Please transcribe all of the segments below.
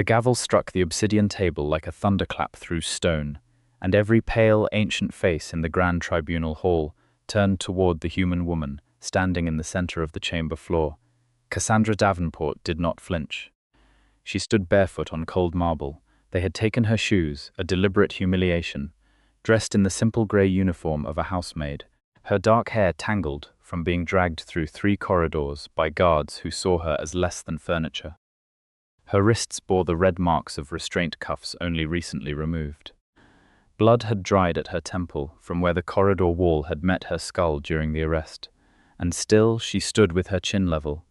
The gavel struck the obsidian table like a thunderclap through stone, and every pale, ancient face in the Grand Tribunal hall turned toward the human woman standing in the center of the chamber floor. Cassandra Davenport did not flinch. She stood barefoot on cold marble. They had taken her shoes, a deliberate humiliation, dressed in the simple grey uniform of a housemaid, her dark hair tangled from being dragged through 3 corridors by guards who saw her as less than furniture. Her wrists bore the red marks of restraint cuffs only recently removed. Blood had dried at her temple from where the corridor wall had met her skull during the arrest, and still she stood with her chin level,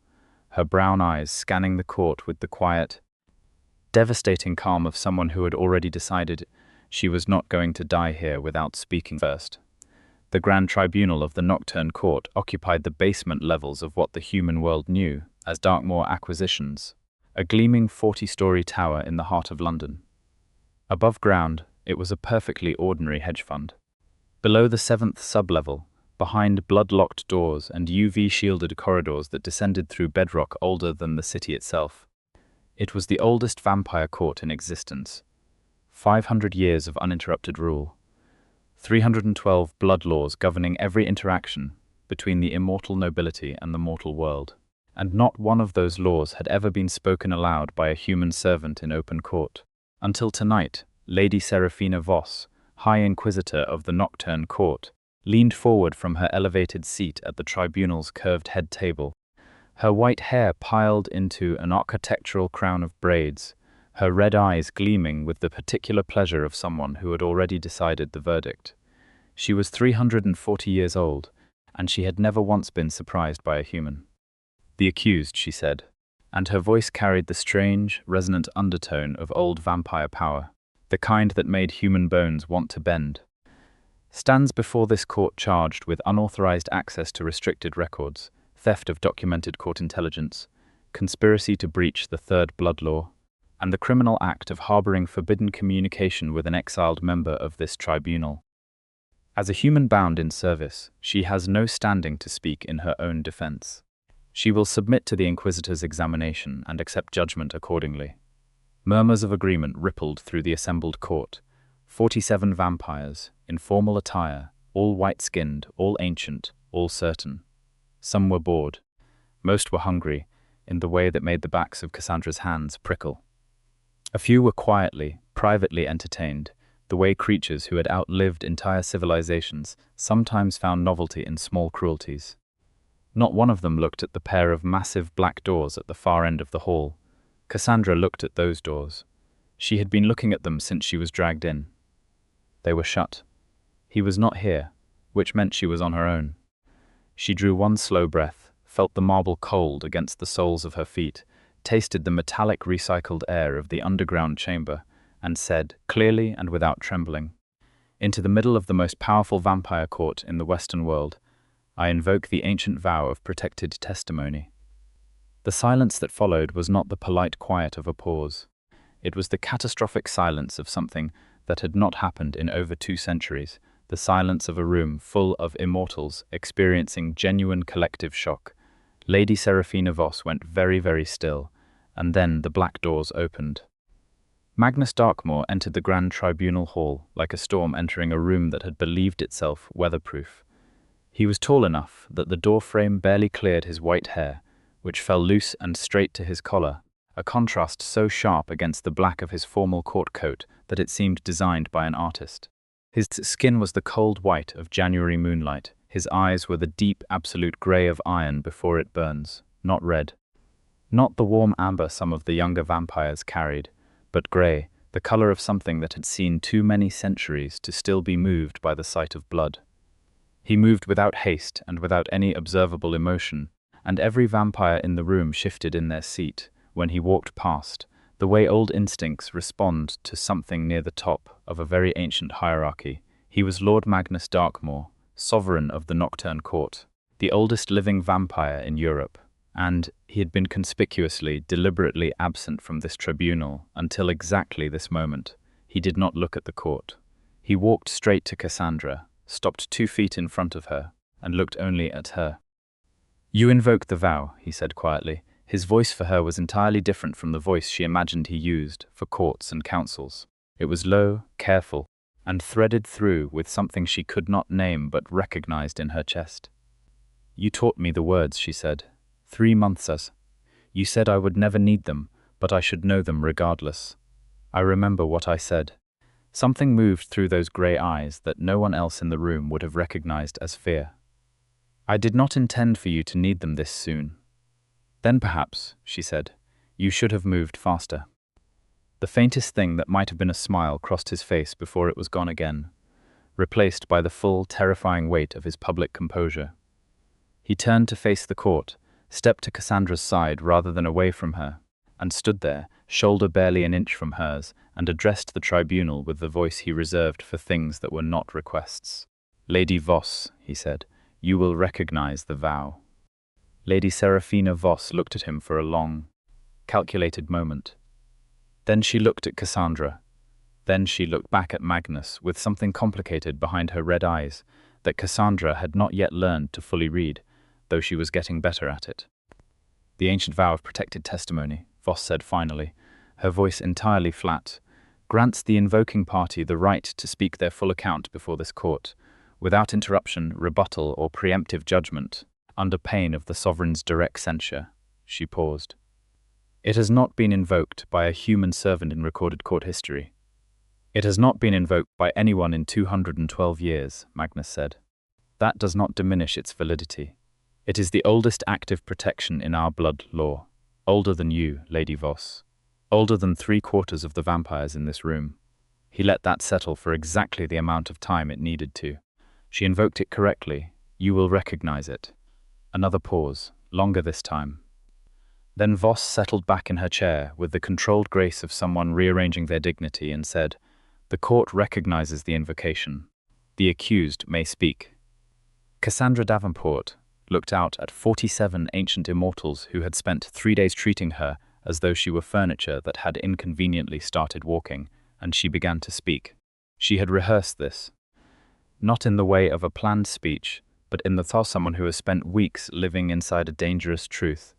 her brown eyes scanning the court with the quiet, devastating calm of someone who had already decided she was not going to die here without speaking first. The Grand Tribunal of the Nocturne Court occupied the basement levels of what the human world knew as Darkmoor Acquisitions, a gleaming 40-story tower in the heart of London. Above ground, it was a perfectly ordinary hedge fund. Below the 7th sublevel, behind blood-locked doors and UV-shielded corridors that descended through bedrock older than the city itself, it was the oldest vampire court in existence. 500 years of uninterrupted rule. 312 blood laws governing every interaction between the immortal nobility and the mortal world. And not one of those laws had ever been spoken aloud by a human servant in open court. Until tonight, Lady Serafina Voss, High Inquisitor of the Nocturne Court, leaned forward from her elevated seat at the tribunal's curved head table, her white hair piled into an architectural crown of braids, her red eyes gleaming with the particular pleasure of someone who had already decided the verdict. She was 340 years old, and she had never once been surprised by a human. The accused, she said, and her voice carried the strange, resonant undertone of old vampire power, the kind that made human bones want to bend, stands before this court charged with unauthorized access to restricted records, theft of documented court intelligence, conspiracy to breach the 3rd blood law, and the criminal act of harboring forbidden communication with an exiled member of this tribunal. As a human bound in service, she has no standing to speak in her own defense. She will submit to the Inquisitor's examination and accept judgment accordingly. Murmurs of agreement rippled through the assembled court. 47 vampires, in formal attire, all white-skinned, all ancient, all certain. Some were bored. Most were hungry, in the way that made the backs of Cassandra's hands prickle. A few were quietly, privately entertained, the way creatures who had outlived entire civilizations sometimes found novelty in small cruelties. Not one of them looked at the pair of massive black doors at the far end of the hall. Cassandra looked at those doors. She had been looking at them since she was dragged in. They were shut. He was not here, which meant she was on her own. She drew one slow breath, felt the marble cold against the soles of her feet, tasted the metallic recycled air of the underground chamber, and said, clearly and without trembling, "Into the middle of the most powerful vampire court in the Western world, I invoke the ancient vow of protected testimony." The silence that followed was not the polite quiet of a pause. It was the catastrophic silence of something that had not happened in over 2 centuries, the silence of a room full of immortals experiencing genuine collective shock. Lady Serafina Voss went very, very still, and then the black doors opened. Magnus Darkmoor entered the Grand Tribunal hall like a storm entering a room that had believed itself weatherproof. He was tall enough that the doorframe barely cleared his white hair, which fell loose and straight to his collar, a contrast so sharp against the black of his formal court coat that it seemed designed by an artist. His skin was the cold white of January moonlight. His eyes were the deep, absolute grey of iron before it burns, not red. Not the warm amber some of the younger vampires carried, but grey, the colour of something that had seen too many centuries to still be moved by the sight of blood. He moved without haste and without any observable emotion, and every vampire in the room shifted in their seat when he walked past, the way old instincts respond to something near the top of a very ancient hierarchy. He was Lord Magnus Darkmoor, sovereign of the Nocturne Court, the oldest living vampire in Europe, and he had been conspicuously, deliberately absent from this tribunal until exactly this moment. He did not look at the court. He walked straight to Cassandra, stopped 2 feet in front of her, and looked only at her. "You invoke the vow," he said quietly, His voice for her was entirely different from the voice she imagined he used for courts and councils. It was low, careful, and threaded through with something she could not name but recognized in her chest. "You taught me the words," she said. 3 months as. You said I would never need them, but I should know them regardless. I remember what I said. Something moved through those grey eyes that no one else in the room would have recognized as fear. I did not intend for you to need them this soon. Then perhaps, she said, you should have moved faster. The faintest thing that might have been a smile crossed his face before it was gone again, replaced by the full, terrifying weight of his public composure. He turned to face the court, stepped to Cassandra's side rather than away from her, and stood there, shoulder barely an inch from hers, and addressed the tribunal with the voice he reserved for things that were not requests. "Lady Voss," he said, "you will recognize the vow." Lady Serafina Voss looked at him for a long, calculated moment. Then she looked at Cassandra. Then she looked back at Magnus with something complicated behind her red eyes that Cassandra had not yet learned to fully read, though she was getting better at it. "The ancient vow of protected testimony," Voss said finally, her voice entirely flat, "grants the invoking party the right to speak their full account before this court, without interruption, rebuttal, or preemptive judgment, under pain of the sovereign's direct censure." She paused. "It has not been invoked by a human servant in recorded court history. It has not been invoked by anyone in 212 years, Magnus said. That does not diminish its validity. It is the oldest active protection in our blood law. Older than you, Lady Voss. Older than 3/4 of the vampires in this room." He let that settle for exactly the amount of time it needed to. "She invoked it correctly. You will recognize it." Another pause, longer this time. Then Voss settled back in her chair with the controlled grace of someone rearranging their dignity and said, "The court recognizes the invocation. The accused may speak." Cassandra Davenport looked out at 47 ancient immortals who had spent 3 days treating her as though she were furniture that had inconveniently started walking, and she began to speak. She had rehearsed this. Not in the way of a planned speech, but in the thought of someone who has spent weeks living inside a dangerous truth,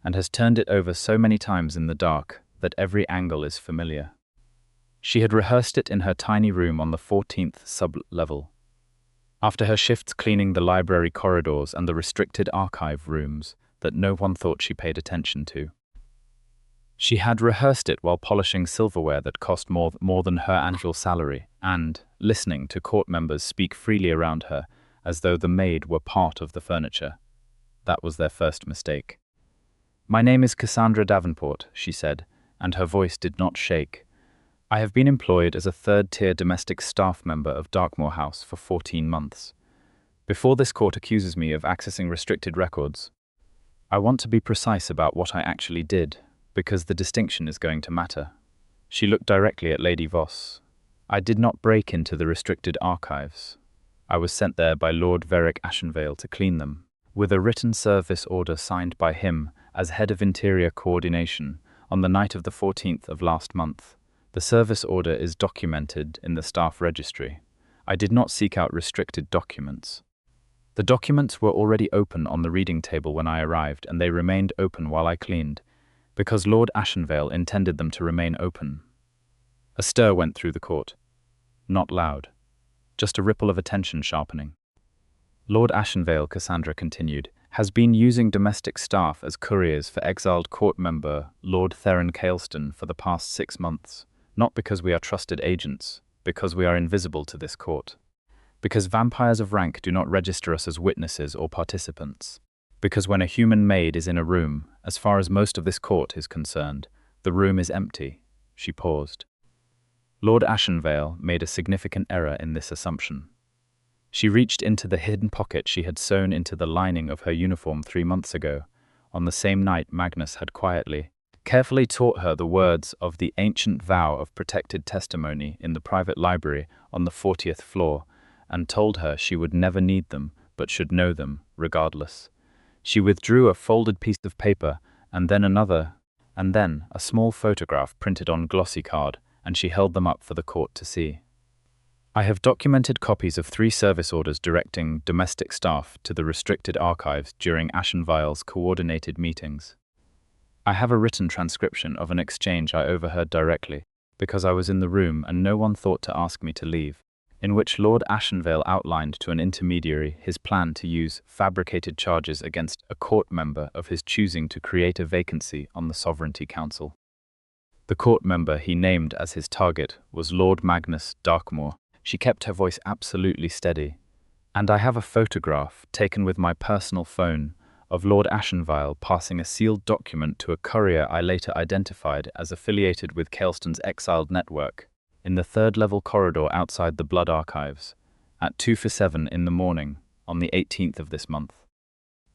and has turned it over so many times in the dark that every angle is familiar. She had rehearsed it in her tiny room on the 14th sub-level. After her shifts cleaning the library corridors and the restricted archive rooms that no one thought she paid attention to. She had rehearsed it while polishing silverware that cost more than her annual salary and listening to court members speak freely around her as though the maid were part of the furniture. That was their first mistake. "My name is Cassandra Davenport," she said, and her voice did not shake. "I have been employed as a third-tier domestic staff member of Darkmoor House for 14 months. Before this court accuses me of accessing restricted records, I want to be precise about what I actually did, because the distinction is going to matter." She looked directly at Lady Voss. "I did not break into the restricted archives. I was sent there by Lord Veric Ashenvale to clean them, with a written service order signed by him as head of interior coordination on the night of the 14th of last month. The service order is documented in the staff registry. I did not seek out restricted documents. The documents were already open on the reading table when I arrived, and they remained open while I cleaned, because Lord Ashenvale intended them to remain open." A stir went through the court. Not loud, just a ripple of attention sharpening. "Lord Ashenvale," Cassandra continued, "has been using domestic staff as couriers for exiled court member Lord Theron Kaelston for the past 6 months. Not because we are trusted agents, because we are invisible to this court. Because vampires of rank do not register us as witnesses or participants. Because when a human maid is in a room, as far as most of this court is concerned, the room is empty." She paused. Lord Ashenvale made a significant error in this assumption. She reached into the hidden pocket she had sewn into the lining of her uniform 3 months ago, on the same night Magnus had carefully taught her the words of the ancient vow of protected testimony in the private library on the 40th floor, and told her she would never need them, but should know them, regardless. She withdrew a folded piece of paper, and then another, and then a small photograph printed on glossy card, and she held them up for the court to see. "I have documented copies of 3 service orders directing domestic staff to the restricted archives during Ashenvale's coordinated meetings. I have a written transcription of an exchange I overheard directly, because I was in the room and no one thought to ask me to leave, in which Lord Ashenvale outlined to an intermediary his plan to use fabricated charges against a court member of his choosing to create a vacancy on the Sovereignty Council. The court member he named as his target was Lord Magnus Darkmoor. She kept her voice absolutely steady, and I have a photograph taken with my personal phone of Lord Ashenvale passing a sealed document to a courier I later identified as affiliated with Kaelston's exiled network, in the third-level corridor outside the Blood Archives, at 7:02 in the morning, on the 18th of this month.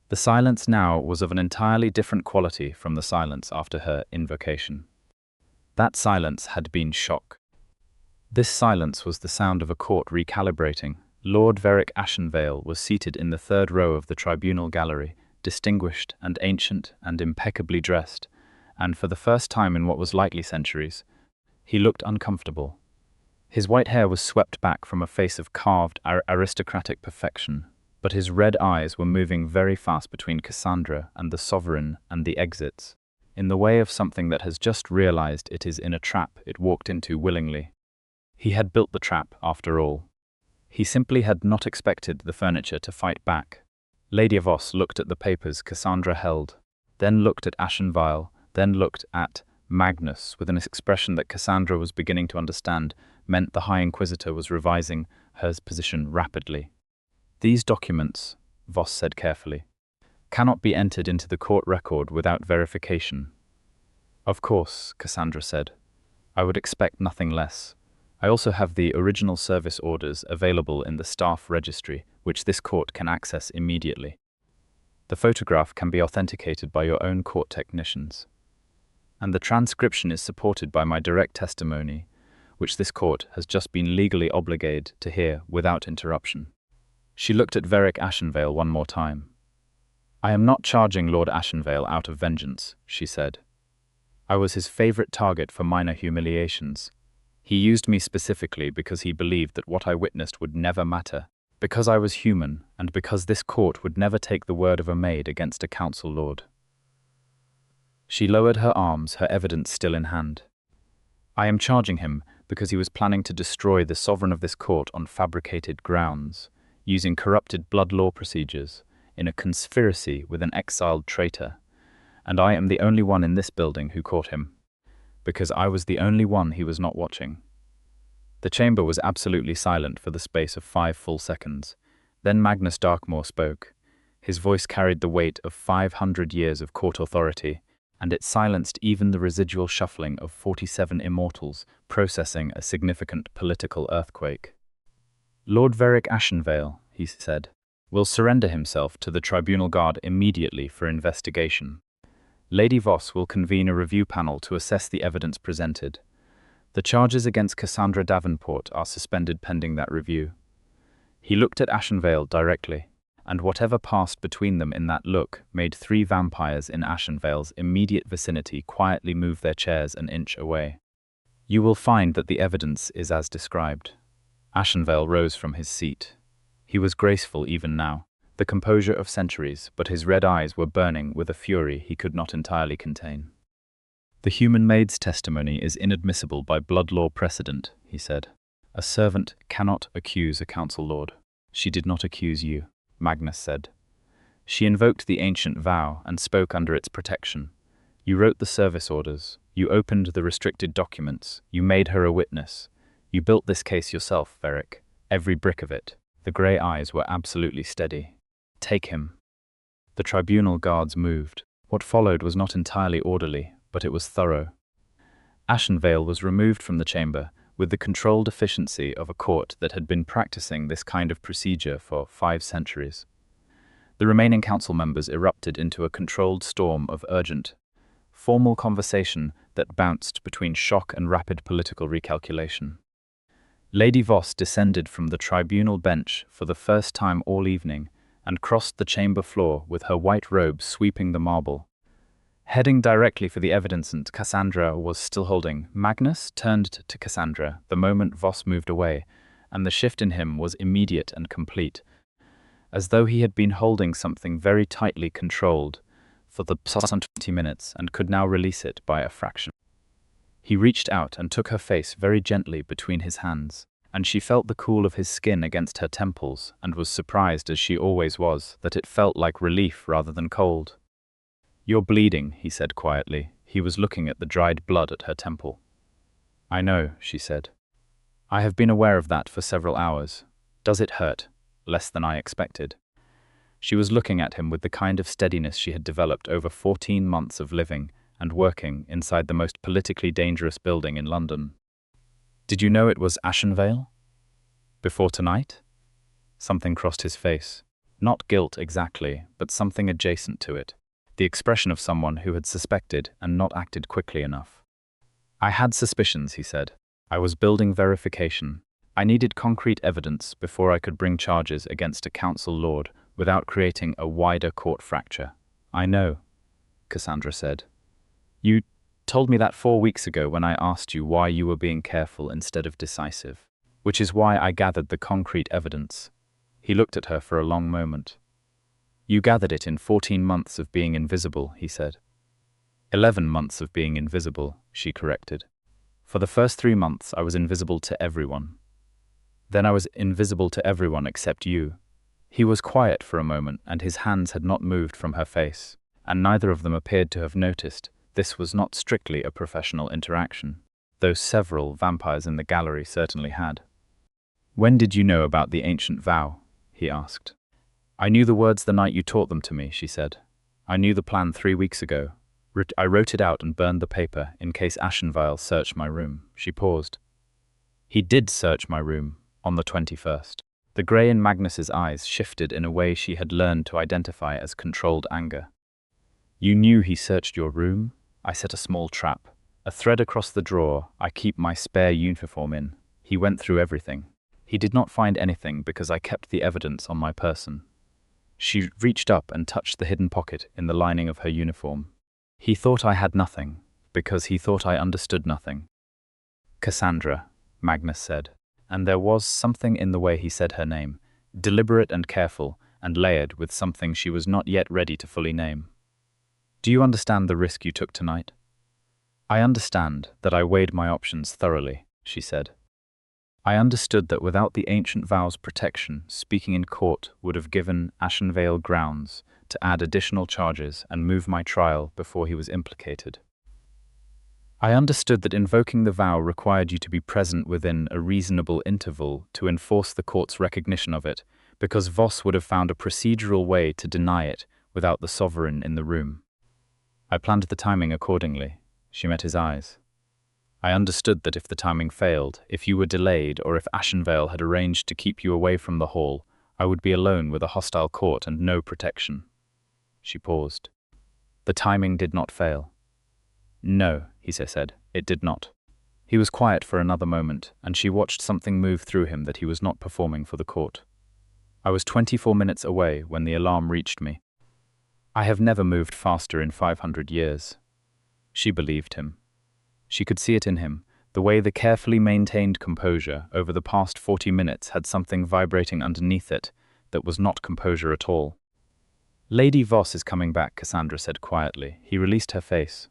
The silence now was of an entirely different quality from the silence after her invocation. That silence had been shock. This silence was the sound of a court recalibrating. Lord Veric Ashenvale was seated in the third row of the tribunal gallery, distinguished and ancient and impeccably dressed, and for the first time in what was likely centuries, he looked uncomfortable. His white hair was swept back from a face of carved aristocratic perfection, but his red eyes were moving very fast between Cassandra and the sovereign and the exits, in the way of something that has just realized it is in a trap it walked into willingly. He had built the trap, after all. He simply had not expected the furniture to fight back. Lady Voss looked at the papers Cassandra held, then looked at Ashenvale, then looked at Magnus with an expression that Cassandra was beginning to understand meant the High Inquisitor was revising her position rapidly. "These documents," Voss said carefully, "cannot be entered into the court record without verification." "Of course," Cassandra said. "I would expect nothing less. I also have the original service orders available in the staff registry, which this court can access immediately. The photograph can be authenticated by your own court technicians. And the transcription is supported by my direct testimony, which this court has just been legally obligated to hear without interruption." She looked at Veric Ashenvale one more time. "I am not charging Lord Ashenvale out of vengeance," she said. "I was his favorite target for minor humiliations. He used me specifically because he believed that what I witnessed would never matter, because I was human, and because this court would never take the word of a maid against a council lord." She lowered her arms, her evidence still in hand. "I am charging him because he was planning to destroy the sovereign of this court on fabricated grounds, using corrupted blood law procedures, in a conspiracy with an exiled traitor, and I am the only one in this building who caught him, because I was the only one he was not watching." The chamber was absolutely silent for the space of 5 full seconds. Then Magnus Darkmoor spoke. His voice carried the weight of 500 years of court authority, and it silenced even the residual shuffling of 47 immortals processing a significant political earthquake. "Lord Veric Ashenvale," he said, "will surrender himself to the tribunal guard immediately for investigation. Lady Voss will convene a review panel to assess the evidence presented. The charges against Cassandra Davenport are suspended pending that review." He looked at Ashenvale directly, and whatever passed between them in that look made 3 vampires in Ashenvale's immediate vicinity quietly move their chairs an inch away. "You will find that the evidence is as described." Ashenvale rose from his seat. He was graceful even now, the composure of centuries, but his red eyes were burning with a fury he could not entirely contain. "The human maid's testimony is inadmissible by blood law precedent," he said. "A servant cannot accuse a council lord." "She did not accuse you," Magnus said. "She invoked the ancient vow and spoke under its protection. You wrote the service orders. You opened the restricted documents. You made her a witness. You built this case yourself, Veric. Every brick of it." The grey eyes were absolutely steady. "Take him." The tribunal guards moved. What followed was not entirely orderly, but it was thorough. Ashenvale was removed from the chamber with the controlled efficiency of a court that had been practicing this kind of procedure for 5 centuries. The remaining council members erupted into a controlled storm of urgent, formal conversation that bounced between shock and rapid political recalculation. Lady Voss descended from the tribunal bench for the first time all evening and crossed the chamber floor with her white robe sweeping the marble. Heading directly for the evidence Cassandra was still holding, Magnus turned to Cassandra the moment Voss moved away, and the shift in him was immediate and complete, as though he had been holding something very tightly controlled for the past 20 minutes and could now release it by a fraction. He reached out and took her face very gently between his hands, and she felt the cool of his skin against her temples and was surprised, as she always was, that it felt like relief rather than cold. "You're bleeding," he said quietly. He was looking at the dried blood at her temple. "I know," she said. "I have been aware of that for several hours. Does it hurt?" "Less than I expected." She was looking at him with the kind of steadiness she had developed over 14 months of living and working inside the most politically dangerous building in London. "Did you know it was Ashenvale? Before tonight?" Something crossed his face. Not guilt exactly, but something adjacent to it. The expression of someone who had suspected and not acted quickly enough. "I had suspicions," he said. "I was building verification. I needed concrete evidence before I could bring charges against a council lord without creating a wider court fracture." "I know," Cassandra said. "You told me that 4 weeks ago when I asked you why you were being careful instead of decisive, which is why I gathered the concrete evidence." He looked at her for a long moment. "You gathered it in 14 months of being invisible," he said. 11 months of being invisible, she corrected. "For the first 3 months I was invisible to everyone. Then I was invisible to everyone except you." He was quiet for a moment, and his hands had not moved from her face, and neither of them appeared to have noticed this was not strictly a professional interaction, though several vampires in the gallery certainly had. "When did you know about the ancient vow?" he asked. "I knew the words the night you taught them to me," she said. "I knew the plan 3 weeks ago. I wrote it out and burned the paper in case Ashenvale searched my room." She paused. "He did search my room on the 21st. The grey in Magnus's eyes shifted in a way she had learned to identify as controlled anger. "You knew he searched your room?" "I set a small trap. A thread across the drawer I keep my spare uniform in. He went through everything. He did not find anything because I kept the evidence on my person." She reached up and touched the hidden pocket in the lining of her uniform. "He thought I had nothing, because he thought I understood nothing." "Cassandra," Magnus said, and there was something in the way he said her name, deliberate and careful, and layered with something she was not yet ready to fully name. "Do you understand the risk you took tonight?" "I understand that I weighed my options thoroughly," she said. "I understood that without the ancient vow's protection, speaking in court would have given Ashenvale grounds to add additional charges and move my trial before he was implicated. I understood that invoking the vow required you to be present within a reasonable interval to enforce the court's recognition of it, because Voss would have found a procedural way to deny it without the sovereign in the room. I planned the timing accordingly." She met his eyes. "I understood that if the timing failed, if you were delayed, or if Ashenvale had arranged to keep you away from the hall, I would be alone with a hostile court and no protection." She paused. "The timing did not fail." "No," he said, "it did not." He was quiet for another moment, and she watched something move through him that he was not performing for the court. "I was 24 minutes away when the alarm reached me. I have never moved faster in 500 years. She believed him. She could see it in him, the way the carefully maintained composure over the past 40 minutes had something vibrating underneath it that was not composure at all. "Lady Voss is coming back," Cassandra said quietly. He released her face.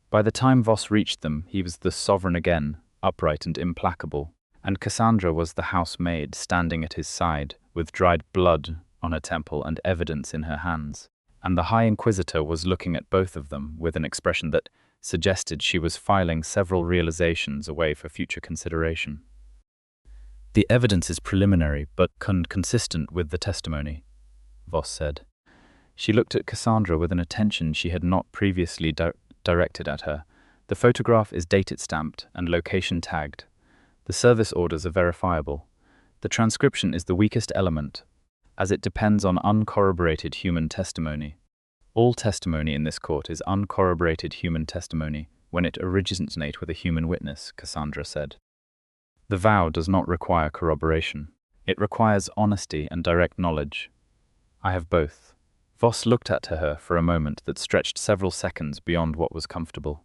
By the time Voss reached them, he was the sovereign again, upright and implacable, and Cassandra was the house maid standing at his side, with dried blood on her temple and evidence in her hands. And the High Inquisitor was looking at both of them with an expression that suggested she was filing several realizations away for future consideration. "The evidence is preliminary, but consistent with the testimony," Voss said. She looked at Cassandra with an attention she had not previously directed at her. "The photograph is dated stamped and location tagged. The service orders are verifiable. The transcription is the weakest element, as it depends on uncorroborated human testimony. All testimony in this court is uncorroborated human testimony when it originates with a human witness," Cassandra said. "The vow does not require corroboration. It requires honesty and direct knowledge. I have both." Voss looked at her for a moment that stretched several seconds beyond what was comfortable.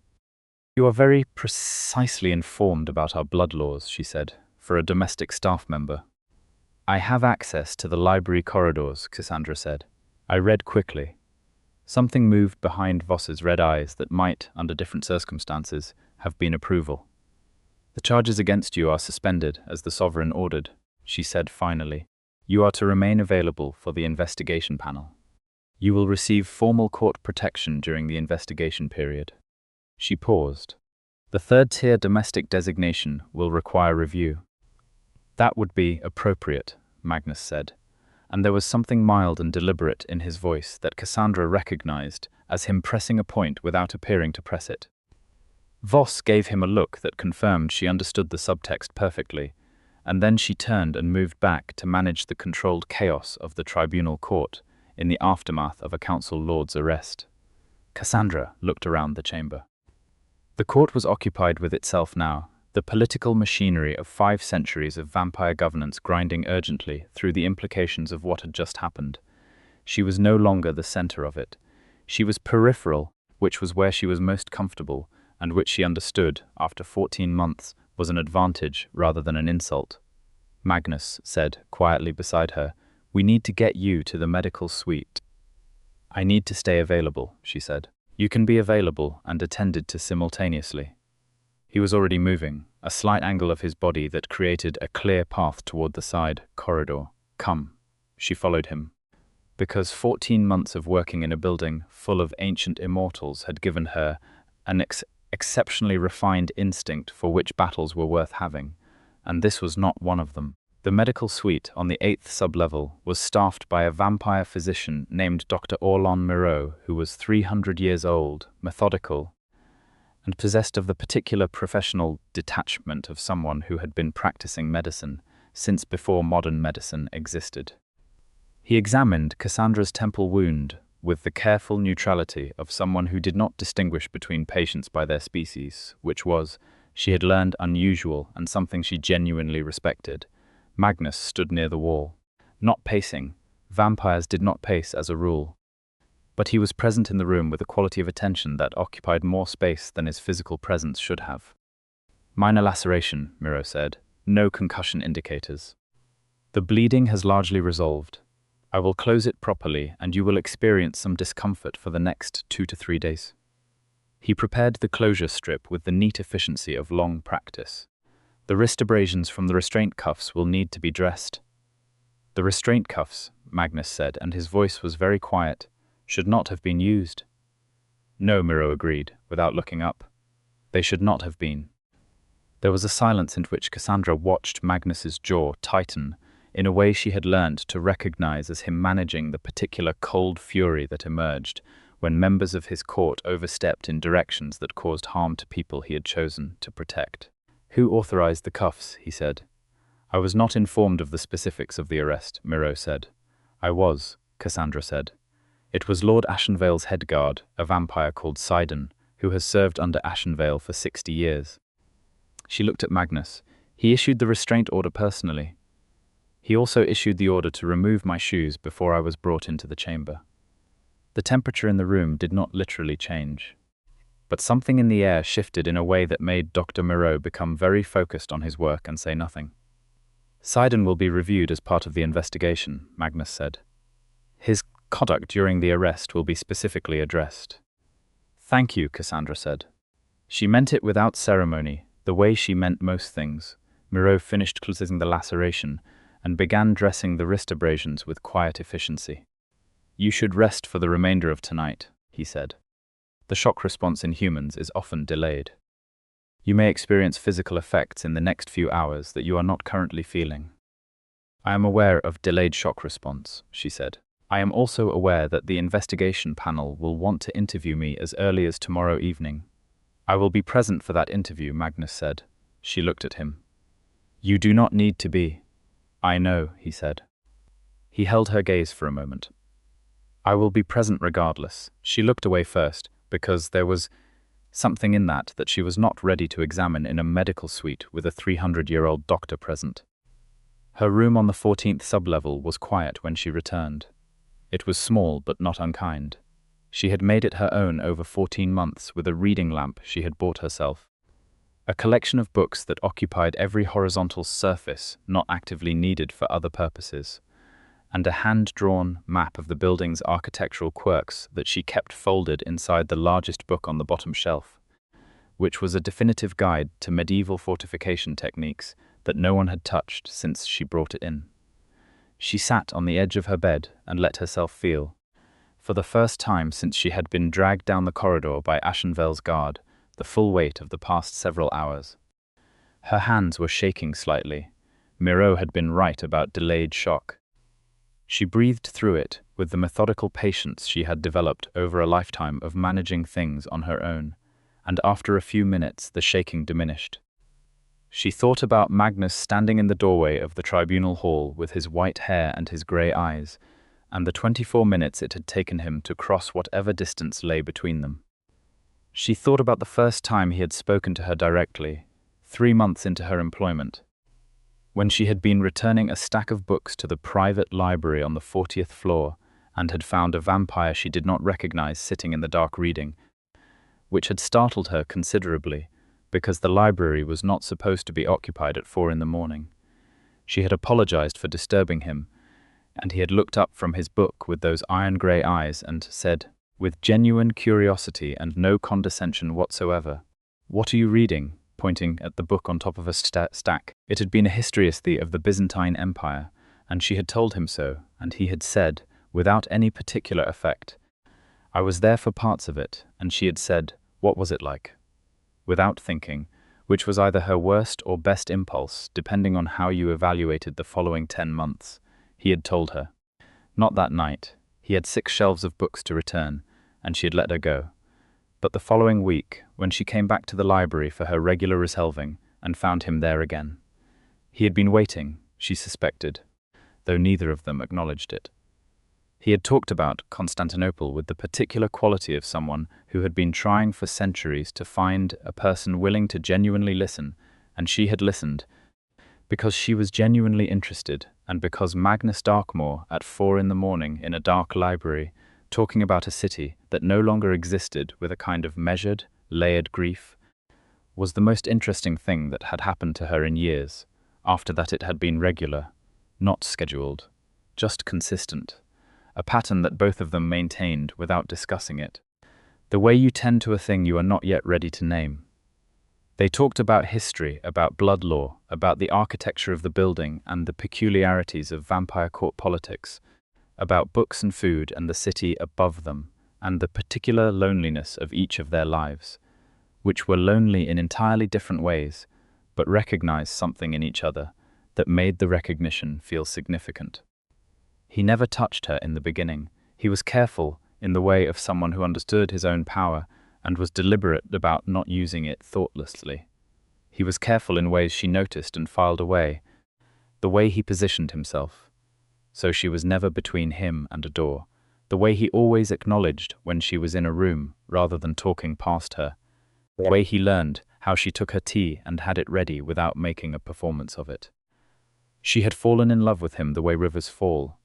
"You are very precisely informed about our blood laws," she said, "for a domestic staff member." "I have access to the library corridors," Cassandra said. "I read quickly. Something moved behind Voss's red eyes that might, under different circumstances, have been approval. "The charges against you are suspended, as the Sovereign ordered," she said finally. "You are to remain available for the investigation panel. You will receive formal court protection during the investigation period." She paused. "The third-tier domestic designation will require review." "That would be appropriate," Magnus said, and there was something mild and deliberate in his voice that Cassandra recognized as him pressing a point without appearing to press it. Voss gave him a look that confirmed she understood the subtext perfectly, and then she turned and moved back to manage the controlled chaos of the tribunal court in the aftermath of a council lord's arrest. Cassandra looked around the chamber. The court was occupied with itself now, the political machinery of 5 centuries of vampire governance grinding urgently through the implications of what had just happened. She was no longer the center of it. She was peripheral, which was where she was most comfortable, and which she understood, after 14 months, was an advantage rather than an insult. Magnus said, quietly beside her, "We need to get you to the medical suite." "I need to stay available," she said. "You can be available and attended to simultaneously." He was already moving, a slight angle of his body that created a clear path toward the side corridor. "Come." She followed him. Because 14 months of working in a building full of ancient immortals had given her an exceptionally refined instinct for which battles were worth having, and this was not one of them. The medical suite on the 8th sublevel was staffed by a vampire physician named Dr. Orlon Moreau, who was 300 years old, methodical, and possessed of the particular professional detachment of someone who had been practicing medicine since before modern medicine existed. He examined Cassandra's temple wound with the careful neutrality of someone who did not distinguish between patients by their species, which was, she had learned, unusual and something she genuinely respected. Magnus stood near the wall. Not pacing. Vampires did not pace as a rule. But he was present in the room with a quality of attention that occupied more space than his physical presence should have. "Minor laceration," Moreau said. "No concussion indicators. The bleeding has largely resolved. I will close it properly, and you will experience some discomfort for the next 2 to 3 days." He prepared the closure strip with the neat efficiency of long practice. "The wrist abrasions from the restraint cuffs will need to be dressed." "The restraint cuffs," Magnus said, and his voice was very quiet, "should not have been used." "No," Moreau agreed, without looking up. "They should not have been." There was a silence in which Cassandra watched Magnus's jaw tighten in a way she had learned to recognize as him managing the particular cold fury that emerged when members of his court overstepped in directions that caused harm to people he had chosen to protect. "Who authorized the cuffs?" he said. "I was not informed of the specifics of the arrest," Moreau said. "I was," Cassandra said. "It was Lord Ashenvale's head guard, a vampire called Sidon, who has served under Ashenvale for 60 years. She looked at Magnus. "He issued the restraint order personally. He also issued the order to remove my shoes before I was brought into the chamber." The temperature in the room did not literally change, but something in the air shifted in a way that made Dr. Moreau become very focused on his work and say nothing. "Sidon will be reviewed as part of the investigation," Magnus said. "His conduct during the arrest will be specifically addressed." "Thank you," Cassandra said. She meant it without ceremony, the way she meant most things. Moreau finished closing the laceration and began dressing the wrist abrasions with quiet efficiency. "You should rest for the remainder of tonight," he said. "The shock response in humans is often delayed. You may experience physical effects in the next few hours that you are not currently feeling." "I am aware of delayed shock response," she said. "I am also aware that the investigation panel will want to interview me as early as tomorrow evening." "I will be present for that interview," Magnus said. She looked at him. "You do not need to be." "I know," he said. He held her gaze for a moment. "I will be present regardless." She looked away first, because there was something in that she was not ready to examine in a medical suite with a 300-year-old doctor present. Her room on the 14th sublevel was quiet when she returned. It was small but not unkind. She had made it her own over 14 months with a reading lamp she had bought herself. A collection of books that occupied every horizontal surface not actively needed for other purposes. and a hand-drawn map of the building's architectural quirks that she kept folded inside the largest book on the bottom shelf, which was a definitive guide to medieval fortification techniques that no one had touched since she brought it in. She sat on the edge of her bed and let herself feel, for the first time since she had been dragged down the corridor by Ashenvale's guard, the full weight of the past several hours. Her hands were shaking slightly. Miro had been right about delayed shock. She breathed through it with the methodical patience she had developed over a lifetime of managing things on her own, and after a few minutes the shaking diminished. She thought about Magnus standing in the doorway of the tribunal hall with his white hair and his grey eyes, and the 24 minutes it had taken him to cross whatever distance lay between them. She thought about the first time he had spoken to her directly, 3 months into her employment, when she had been returning a stack of books to the private library on the 40th floor and had found a vampire she did not recognize sitting in the dark reading, which had startled her considerably because the library was not supposed to be occupied at 4 in the morning. She had apologized for disturbing him, and he had looked up from his book with those iron-grey eyes and said, with genuine curiosity and no condescension whatsoever, "What are you reading?" pointing at the book on top of a stack. It had been a history of the Byzantine Empire, and she had told him so, and he had said, without any particular effect, "I was there for parts of it," and she had said, "What was it like?" Without thinking, which was either her worst or best impulse, depending on how you evaluated the following 10 months, he had told her. Not that night. He had 6 shelves of books to return, and she had let her go. But the following week, when she came back to the library for her regular resolving, and found him there again. He had been waiting, she suspected, though neither of them acknowledged it. He had talked about Constantinople with the particular quality of someone who had been trying for centuries to find a person willing to genuinely listen, and she had listened, because she was genuinely interested, and because Magnus Darkmoor at 4 in the morning in a dark library, talking about a city that no longer existed with a kind of measured, layered grief, was the most interesting thing that had happened to her in years. After that it had been regular, not scheduled, just consistent, a pattern that both of them maintained without discussing it. The way you tend to a thing you are not yet ready to name. They talked about history, about blood law, about the architecture of the building and the peculiarities of vampire court politics, about books and food and the city above them, and the particular loneliness of each of their lives, which were lonely in entirely different ways, but recognized something in each other that made the recognition feel significant. He never touched her in the beginning. He was careful in the way of someone who understood his own power and was deliberate about not using it thoughtlessly. He was careful in ways she noticed and filed away, the way he positioned himself. So she was never between him and a door, the way he always acknowledged when she was in a room rather than talking past her, the way he learned how she took her tea and had it ready without making a performance of it. She had fallen in love with him the way rivers fall,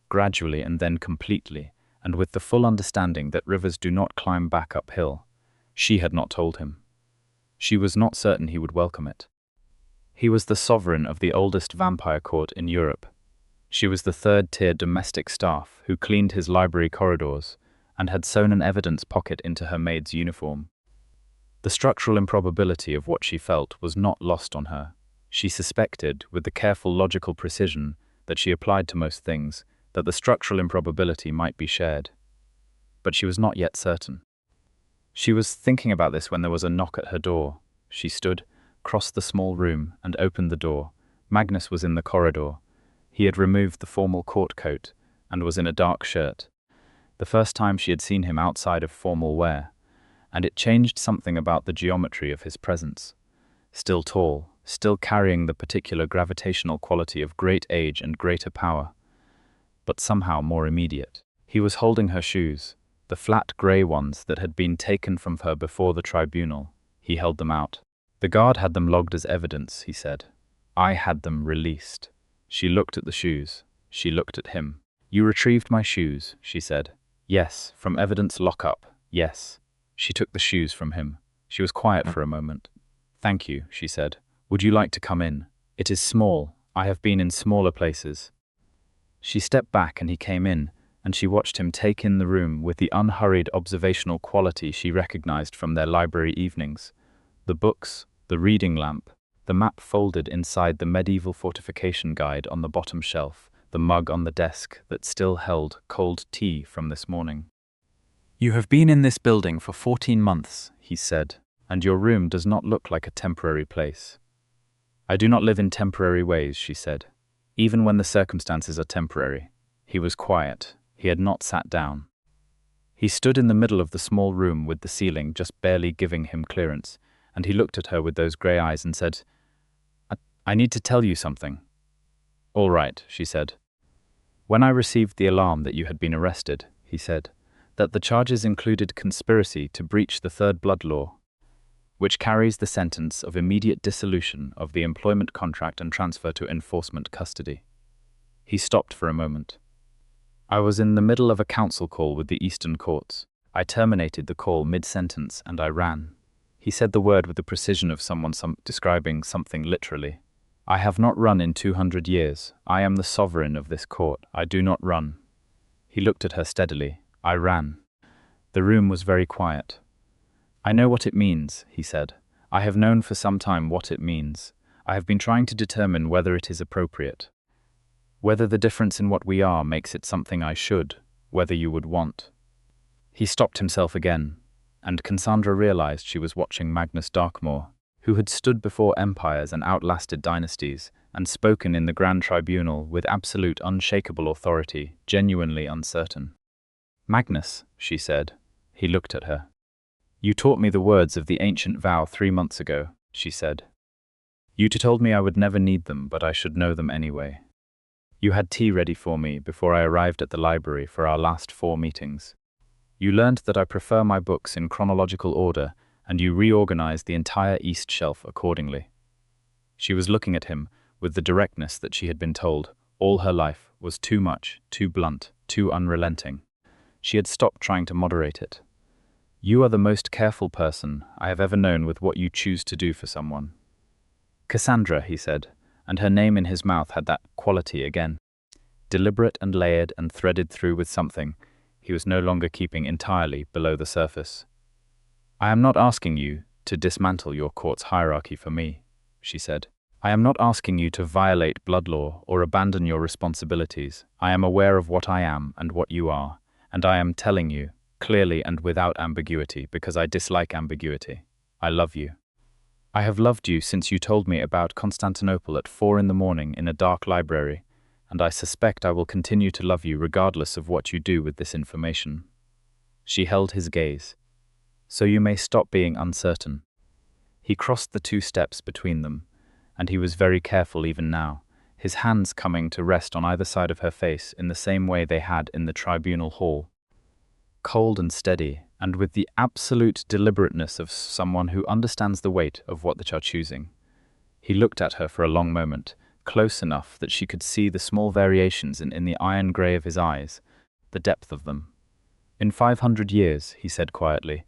gradually and then completely, and with the full understanding that rivers do not climb back uphill. She had not told him. She was not certain he would welcome it. He was the sovereign of the oldest vampire court in Europe. She was the third-tier domestic staff who cleaned his library corridors and had sewn an evidence pocket into her maid's uniform. The structural improbability of what she felt was not lost on her. She suspected, with the careful logical precision that she applied to most things, that the structural improbability might be shared. But she was not yet certain. She was thinking about this when there was a knock at her door. She stood, crossed the small room, and opened the door. Magnus was in the corridor. He had removed the formal court coat and was in a dark shirt. The first time she had seen him outside of formal wear, and it changed something about the geometry of his presence. Still tall, still carrying the particular gravitational quality of great age and greater power, but somehow more immediate. He was holding her shoes, the flat grey ones that had been taken from her before the tribunal. He held them out. "The guard had them logged as evidence," he said. "I had them released." She looked at the shoes. She looked at him. "You retrieved my shoes," she said. "Yes, from evidence lockup, yes." She took the shoes from him. She was quiet for a moment. "Thank you," she said. "Would you like to come in? It is small. I have been in smaller places." She stepped back and he came in, and she watched him take in the room with the unhurried observational quality she recognized from their library evenings. The books, the reading lamp, the map folded inside the medieval fortification guide on the bottom shelf, the mug on the desk that still held cold tea from this morning. "You have been in this building for 14 months, he said, and your room does not look like a temporary place." "I do not live in temporary ways," she said, "even when the circumstances are temporary." He was quiet. He had not sat down. He stood in the middle of the small room with the ceiling just barely giving him clearance, and he looked at her with those grey eyes and said, I need to tell you something." "All right," she said. "When I received the alarm that you had been arrested," he said, "that the charges included conspiracy to breach the third blood law, which carries the sentence of immediate dissolution of the employment contract and transfer to enforcement custody." He stopped for a moment. "I was in the middle of a council call with the Eastern courts. I terminated the call mid-sentence and I ran." He said the word with the precision of someone describing something literally. "I have not run in 200 years. I am the sovereign of this court. I do not run." He looked at her steadily. "I ran." The room was very quiet. "I know what it means," he said. "I have known for some time what it means. I have been trying to determine whether it is appropriate. Whether the difference in what we are makes it something I should, whether you would want." He stopped himself again, and Cassandra realized she was watching Magnus Darkmoor, who had stood before empires and outlasted dynasties, and spoken in the Grand Tribunal with absolute unshakable authority, genuinely uncertain. "Magnus," she said. He looked at her. "You taught me the words of the ancient vow 3 months ago," she said. "You told me I would never need them, but I should know them anyway. You had tea ready for me before I arrived at the library for our last 4 meetings. You learned that I prefer my books in chronological order, and you reorganized the entire east shelf accordingly." She was looking at him with the directness that she had been told all her life was too much, too blunt, too unrelenting. She had stopped trying to moderate it. "You are the most careful person I have ever known with what you choose to do for someone." "Cassandra," he said, and her name in his mouth had that quality again. Deliberate and layered and threaded through with something he was no longer keeping entirely below the surface. "I am not asking you to dismantle your court's hierarchy for me," she said. "I am not asking you to violate blood law or abandon your responsibilities. I am aware of what I am and what you are, and I am telling you, clearly and without ambiguity, because I dislike ambiguity. I love you. I have loved you since you told me about Constantinople at 4 in the morning in a dark library, and I suspect I will continue to love you regardless of what you do with this information." She held his gaze. "So you may stop being uncertain." He crossed the 2 steps between them, and he was very careful even now, his hands coming to rest on either side of her face in the same way they had in the tribunal hall. Cold and steady, and with the absolute deliberateness of someone who understands the weight of what they are choosing. He looked at her for a long moment, close enough that she could see the small variations in the iron grey of his eyes, the depth of them. "In 500 years, he said quietly,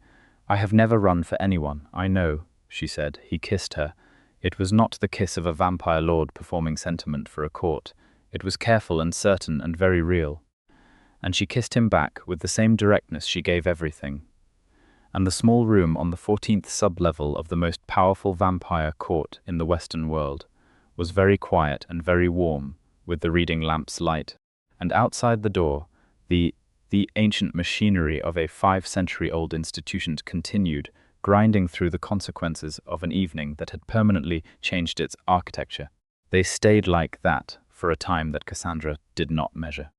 "I have never run for anyone, I know," she said. He kissed her. It was not the kiss of a vampire lord performing sentiment for a court. It was careful and certain and very real. And she kissed him back with the same directness she gave everything. And the small room on the 14th sub-level of the most powerful vampire court in the Western world was very quiet and very warm, with the reading lamp's light. And outside the door, the ancient machinery of a 5-century-old institution continued, grinding through the consequences of an evening that had permanently changed its architecture. They stayed like that for a time that Cassandra did not measure.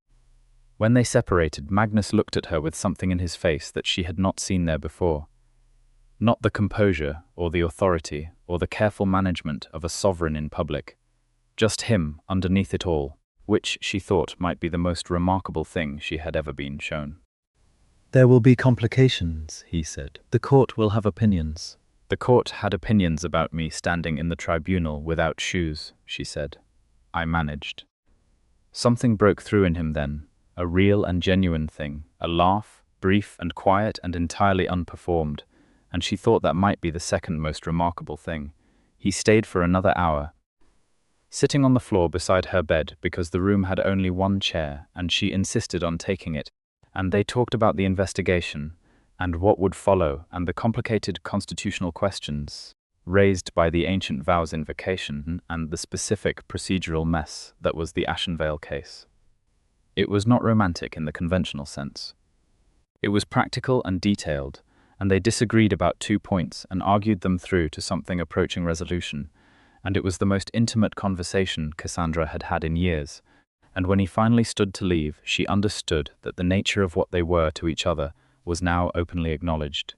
When they separated, Magnus looked at her with something in his face that she had not seen there before. Not the composure, or the authority, or the careful management of a sovereign in public. Just him underneath it all, which she thought might be the most remarkable thing she had ever been shown. "There will be complications," he said. "The court will have opinions." "The court had opinions about me standing in the tribunal without shoes," she said. "I managed." Something broke through in him then, a real and genuine thing, a laugh, brief and quiet and entirely unperformed, and she thought that might be the second most remarkable thing. He stayed for another hour, sitting on the floor beside her bed because the room had only one chair and she insisted on taking it, and they talked about the investigation and what would follow and the complicated constitutional questions raised by the ancient vows invocation and the specific procedural mess that was the Ashenvale case. It was not romantic in the conventional sense. It was practical and detailed, and they disagreed about 2 points and argued them through to something approaching resolution, and it was the most intimate conversation Cassandra had had in years, and when he finally stood to leave, she understood that the nature of what they were to each other was now openly acknowledged,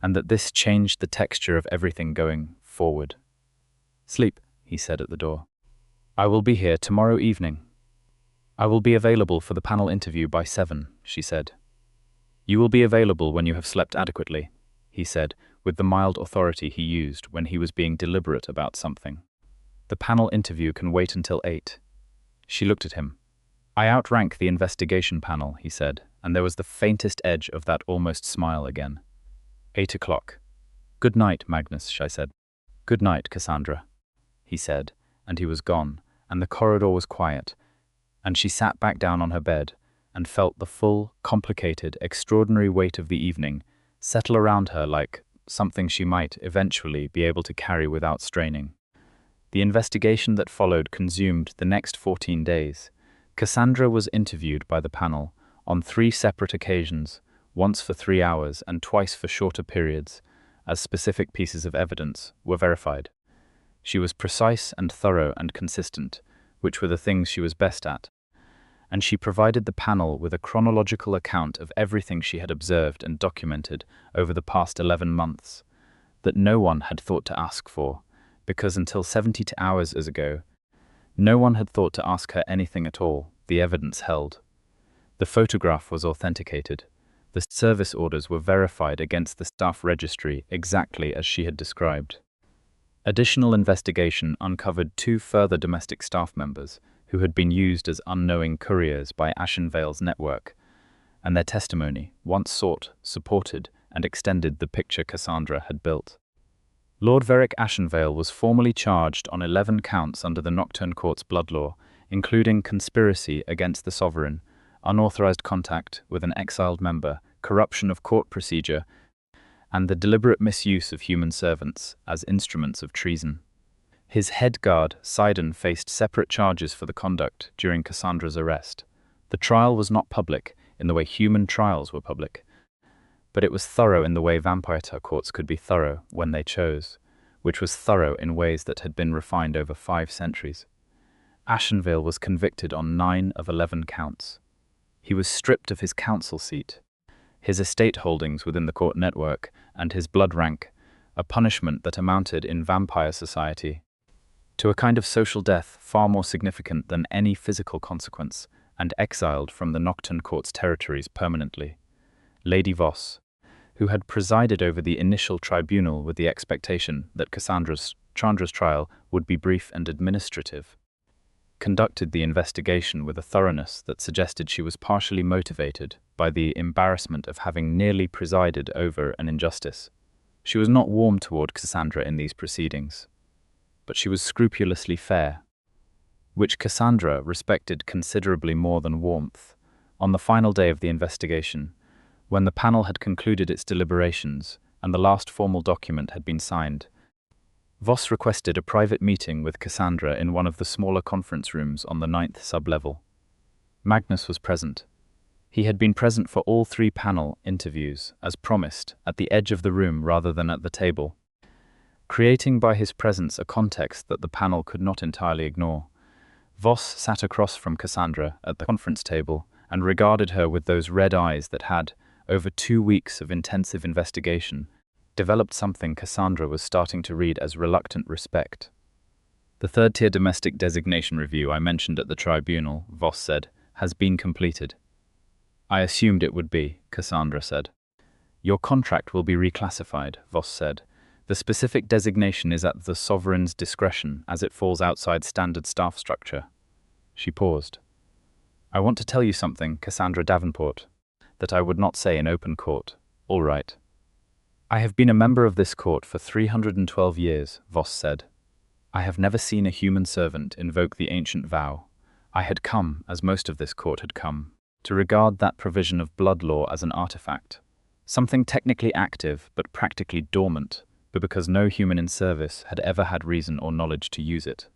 and that this changed the texture of everything going forward. "Sleep," he said at the door. "I will be here tomorrow evening." "I will be available for the panel interview by 7, she said. "You will be available when you have slept adequately," he said, with the mild authority he used when he was being deliberate about something. "The panel interview can wait until 8. She looked at him. "I outrank the investigation panel," he said, and there was the faintest edge of that almost smile again. 8 o'clock. "Good night, Magnus," I said. "Good night, Cassandra," he said, and he was gone, and the corridor was quiet, and she sat back down on her bed and felt the full, complicated, extraordinary weight of the evening settle around her like something she might eventually be able to carry without straining. The investigation that followed consumed the next 14 days. Cassandra was interviewed by the panel on 3 separate occasions, once for 3 hours and twice for shorter periods, as specific pieces of evidence were verified. She was precise and thorough and consistent, which were the things she was best at, and she provided the panel with a chronological account of everything she had observed and documented over the past 11 months, that no one had thought to ask for, because until 72 hours ago, no one had thought to ask her anything at all, the evidence held. The photograph was authenticated. The service orders were verified against the staff registry exactly as she had described. Additional investigation uncovered 2 further domestic staff members who had been used as unknowing couriers by Ashenvale's network, and their testimony, once sought, supported and extended the picture Cassandra had built. Lord Veric Ashenvale was formally charged on 11 counts under the Nocturne Court's blood law, including conspiracy against the sovereign, unauthorized contact with an exiled member, corruption of court procedure, and the deliberate misuse of human servants as instruments of treason. His head guard, Sidon, faced separate charges for the conduct during Cassandra's arrest. The trial was not public in the way human trials were public, but it was thorough in the way vampire courts could be thorough when they chose, which was thorough in ways that had been refined over 5 centuries. Ashenvale was convicted on 9 of 11 counts. He was stripped of his council seat, his estate holdings within the court network, and his blood rank, a punishment that amounted in vampire society to a kind of social death far more significant than any physical consequence, and exiled from the Nocturne Court's territories permanently. Lady Voss, who had presided over the initial tribunal with the expectation that Cassandra's trial would be brief and administrative, conducted the investigation with a thoroughness that suggested she was partially motivated by the embarrassment of having nearly presided over an injustice. She was not warm toward Cassandra in these proceedings, but she was scrupulously fair, which Cassandra respected considerably more than warmth. On the final day of the investigation, when the panel had concluded its deliberations and the last formal document had been signed, Voss requested a private meeting with Cassandra in one of the smaller conference rooms on the 9th sub-level. Magnus was present. He had been present for all 3 panel interviews, as promised, at the edge of the room rather than at the table, creating by his presence a context that the panel could not entirely ignore. Voss sat across from Cassandra at the conference table and regarded her with those red eyes that had, over 2 weeks of intensive investigation, developed something Cassandra was starting to read as reluctant respect. "The 3rd-tier domestic designation review I mentioned at the tribunal," Voss said, "has been completed." "I assumed it would be," Cassandra said. "Your contract will be reclassified," Voss said. "The specific designation is at the sovereign's discretion as it falls outside standard staff structure." She paused. "I want to tell you something, Cassandra Davenport, that I would not say in open court. All right." "I have been a member of this court for 312 years, Voss said. I have never seen a human servant invoke the ancient vow. I had come, as most of this court had come, to regard that provision of blood law as an artifact, something technically active but practically dormant, but because no human in service had ever had reason or knowledge to use it.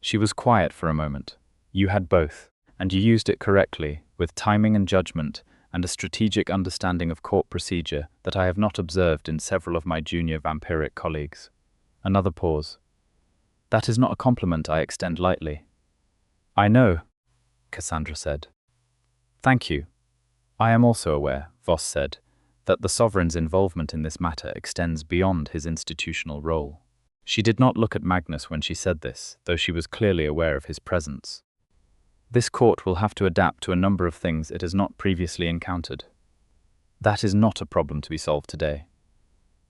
She was quiet for a moment. You had both, and you used it correctly, with timing and judgment, and a strategic understanding of court procedure that I have not observed in several of my junior vampiric colleagues. Another pause. That is not a compliment I extend lightly. I know, Cassandra said. Thank you. I am also aware, Voss said, that the sovereign's involvement in this matter extends beyond his institutional role. She did not look at Magnus when she said this, though she was clearly aware of his presence. This court will have to adapt to a number of things it has not previously encountered. That is not a problem to be solved today.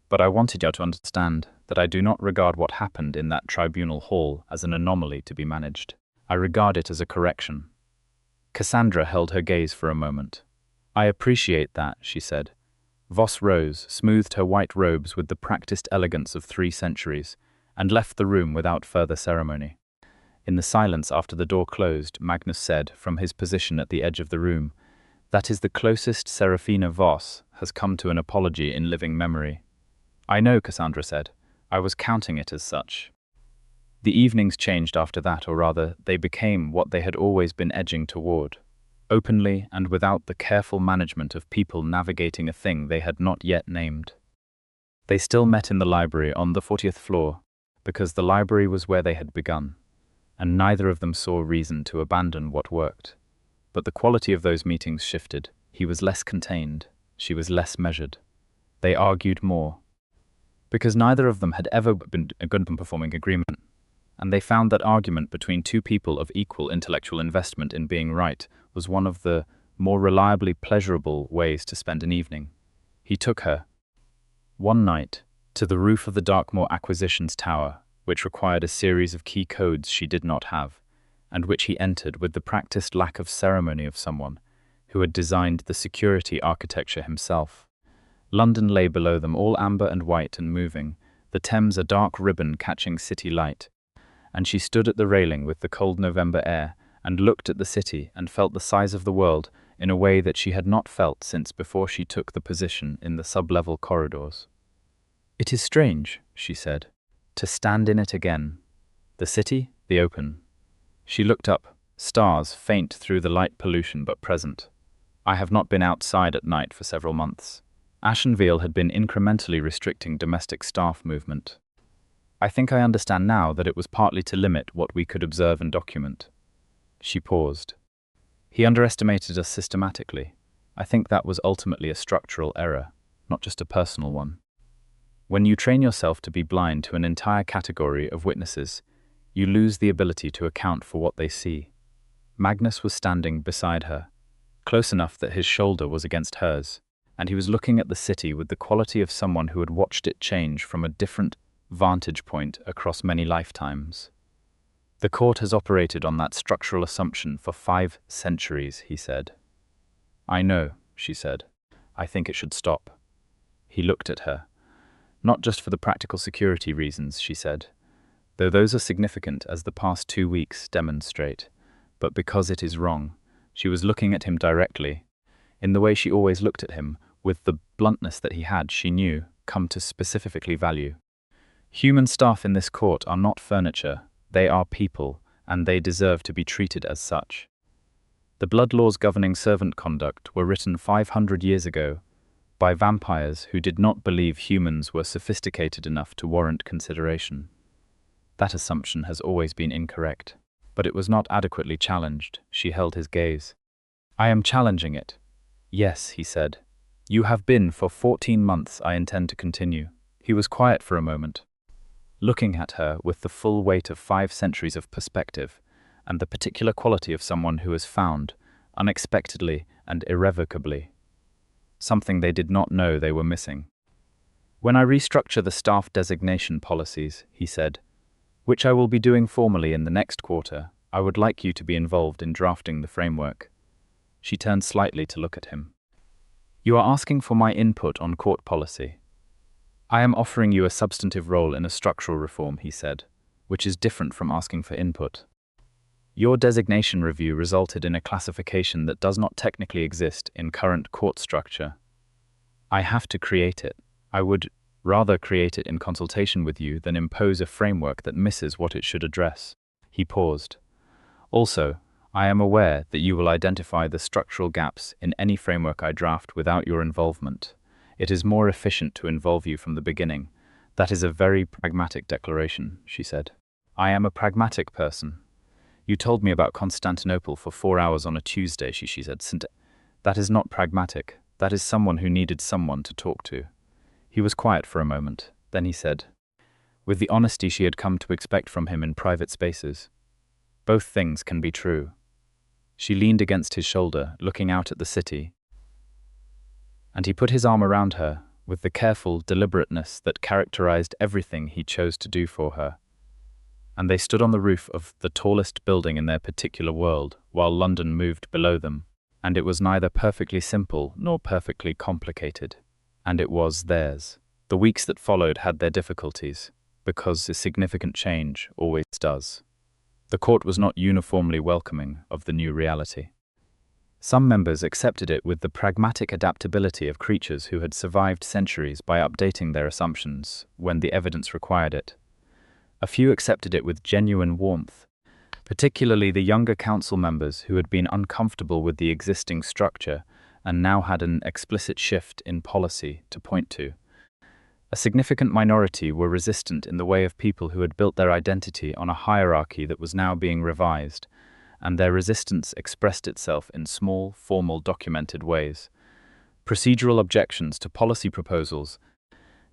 But I wanted you to understand that I do not regard what happened in that tribunal hall as an anomaly to be managed. I regard it as a correction. Cassandra held her gaze for a moment. I appreciate that, she said. Voss rose, smoothed her white robes with the practiced elegance of 3 centuries, and left the room without further ceremony. In the silence after the door closed, Magnus said, from his position at the edge of the room, "That is the closest Serafina Voss has come to an apology in living memory." "I know," Cassandra said. "I was counting it as such." The evenings changed after that, or rather, they became what they had always been edging toward, openly and without the careful management of people navigating a thing they had not yet named. They still met in the library on the 40th floor, because the library was where they had begun, and neither of them saw reason to abandon what worked. But the quality of those meetings shifted. He was less contained, she was less measured. They argued more, because neither of them had ever been a good at performing agreement, and they found that argument between 2 people of equal intellectual investment in being right was one of the more reliably pleasurable ways to spend an evening. He took her, one night, to the roof of the Darkmoor Acquisitions Tower, which required a series of key codes she did not have, and which he entered with the practiced lack of ceremony of someone who had designed the security architecture himself. London lay below them, all amber and white and moving, the Thames a dark ribbon catching city light, and she stood at the railing with the cold November air and looked at the city and felt the size of the world in a way that she had not felt since before she took the position in the sub-level corridors. "It is strange," she said, "to stand in it again. The city, the open." She looked up, stars faint through the light pollution but present. "I have not been outside at night for several months." Ashenville had been incrementally restricting domestic staff movement. "I think I understand now that it was partly to limit what we could observe and document." She paused. "He underestimated us systematically. I think that was ultimately a structural error, not just a personal one. When you train yourself to be blind to an entire category of witnesses, you lose the ability to account for what they see." Magnus was standing beside her, close enough that his shoulder was against hers, and he was looking at the city with the quality of someone who had watched it change from a different vantage point across many lifetimes. "The court has operated on that structural assumption for 5 centuries, he said. "I know," she said. "I think it should stop." He looked at her. "Not just for the practical security reasons," she said, "though those are significant as the past 2 weeks demonstrate, but because it is wrong." She was looking at him directly, in the way she always looked at him, with the bluntness that he had, she knew, come to specifically value. "Human staff in this court are not furniture. They are people, and they deserve to be treated as such. The blood laws governing servant conduct were written 500 years ago by vampires who did not believe humans were sophisticated enough to warrant consideration. That assumption has always been incorrect, but it was not adequately challenged." She held his gaze. "I am challenging it." "Yes," he said. "You have been for 14 months. I intend to continue." He was quiet for a moment, looking at her with the full weight of 5 centuries of perspective, and the particular quality of someone who has found, unexpectedly and irrevocably, something they did not know they were missing. "When I restructure the staff designation policies," he said, "which I will be doing formally in the next quarter, I would like you to be involved in drafting the framework." She turned slightly to look at him. "You are asking for my input on court policy." "I am offering you a substantive role in a structural reform," he said. which is different from asking for input. Your designation review resulted in a classification that does not technically exist in current court structure. I have to create it. I would rather create it in consultation with you than impose a framework that misses what it should address. He paused. Also, I am aware that you will identify the structural gaps in any framework I draft without your involvement. It is more efficient to involve you from the beginning. That is a very pragmatic declaration, she said. I am a pragmatic person. You told me about Constantinople for 4 hours on a Tuesday, she said. That is not pragmatic. That is someone who needed someone to talk to. He was quiet for a moment. Then he said, with the honesty she had come to expect from him in private spaces, both things can be true. She leaned against his shoulder, looking out at the city, and he put his arm around her with the careful deliberateness that characterized everything he chose to do for her. And they stood on the roof of the tallest building in their particular world, while London moved below them, and it was neither perfectly simple nor perfectly complicated, and it was theirs. The weeks that followed had their difficulties, because a significant change always does. The court was not uniformly welcoming of the new reality. Some members accepted it with the pragmatic adaptability of creatures who had survived centuries by updating their assumptions when the evidence required it. A few accepted it with genuine warmth, particularly the younger council members who had been uncomfortable with the existing structure and now had an explicit shift in policy to point to. A significant minority were resistant in the way of people who had built their identity on a hierarchy that was now being revised, and their resistance expressed itself in small, formal, documented ways. Procedural objections to policy proposals,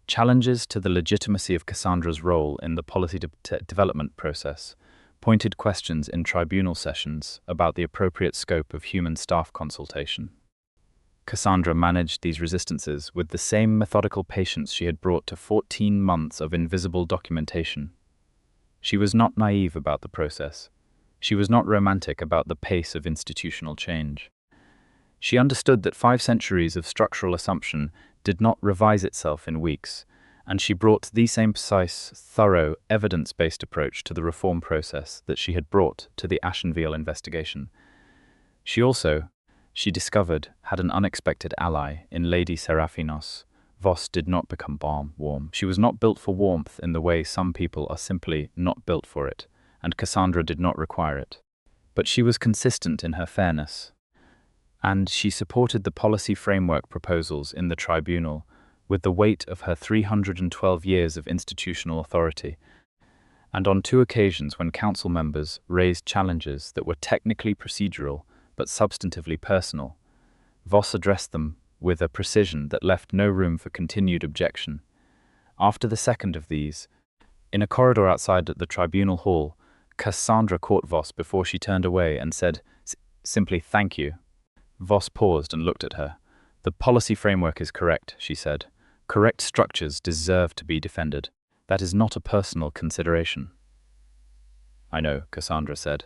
challenges to the legitimacy of Cassandra's role in the policy development process, pointed questions in tribunal sessions about the appropriate scope of human staff consultation. Cassandra managed these resistances with the same methodical patience she had brought to 14 months of invisible documentation. She was not naive about the process. She was not romantic about the pace of institutional change. She understood that 5 centuries of structural assumption did not revise itself in weeks, and she brought the same precise, thorough, evidence-based approach to the reform process that she had brought to the Ashenvale investigation. She discovered, had an unexpected ally in Lady Seraphinos. Voss did not become warm. She was not built for warmth in the way some people are simply not built for it, and Cassandra did not require it. But she was consistent in her fairness, and she supported the policy framework proposals in the tribunal with the weight of her 312 years of institutional authority. And on 2 occasions when council members raised challenges that were technically procedural but substantively personal, Voss addressed them with a precision that left no room for continued objection. After the second of these, in a corridor outside the tribunal hall, Cassandra caught Voss before she turned away and said, simply, "Thank you." Voss paused and looked at her. "The policy framework is correct," she said. "Correct structures deserve to be defended. That is not a personal consideration." "I know," Cassandra said.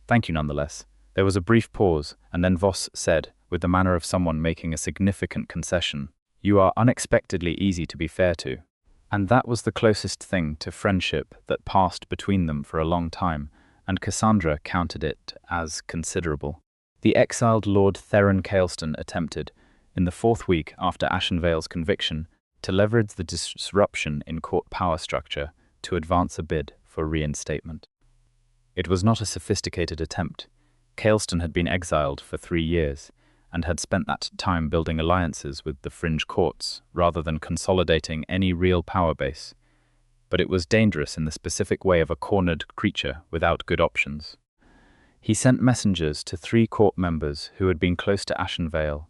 "Thank you nonetheless." There was a brief pause, and then Voss said, with the manner of someone making a significant concession, "You are unexpectedly easy to be fair to." And that was the closest thing to friendship that passed between them for a long time, and Cassandra counted it as considerable. The exiled Lord Theron Caelston attempted, in the 4th week after Ashenvale's conviction, to leverage the disruption in court power structure to advance a bid for reinstatement. It was not a sophisticated attempt. Caelston had been exiled for 3 years, and had spent that time building alliances with the fringe courts, rather than consolidating any real power base. But it was dangerous in the specific way of a cornered creature without good options. He sent messengers to 3 court members who had been close to Ashenvale,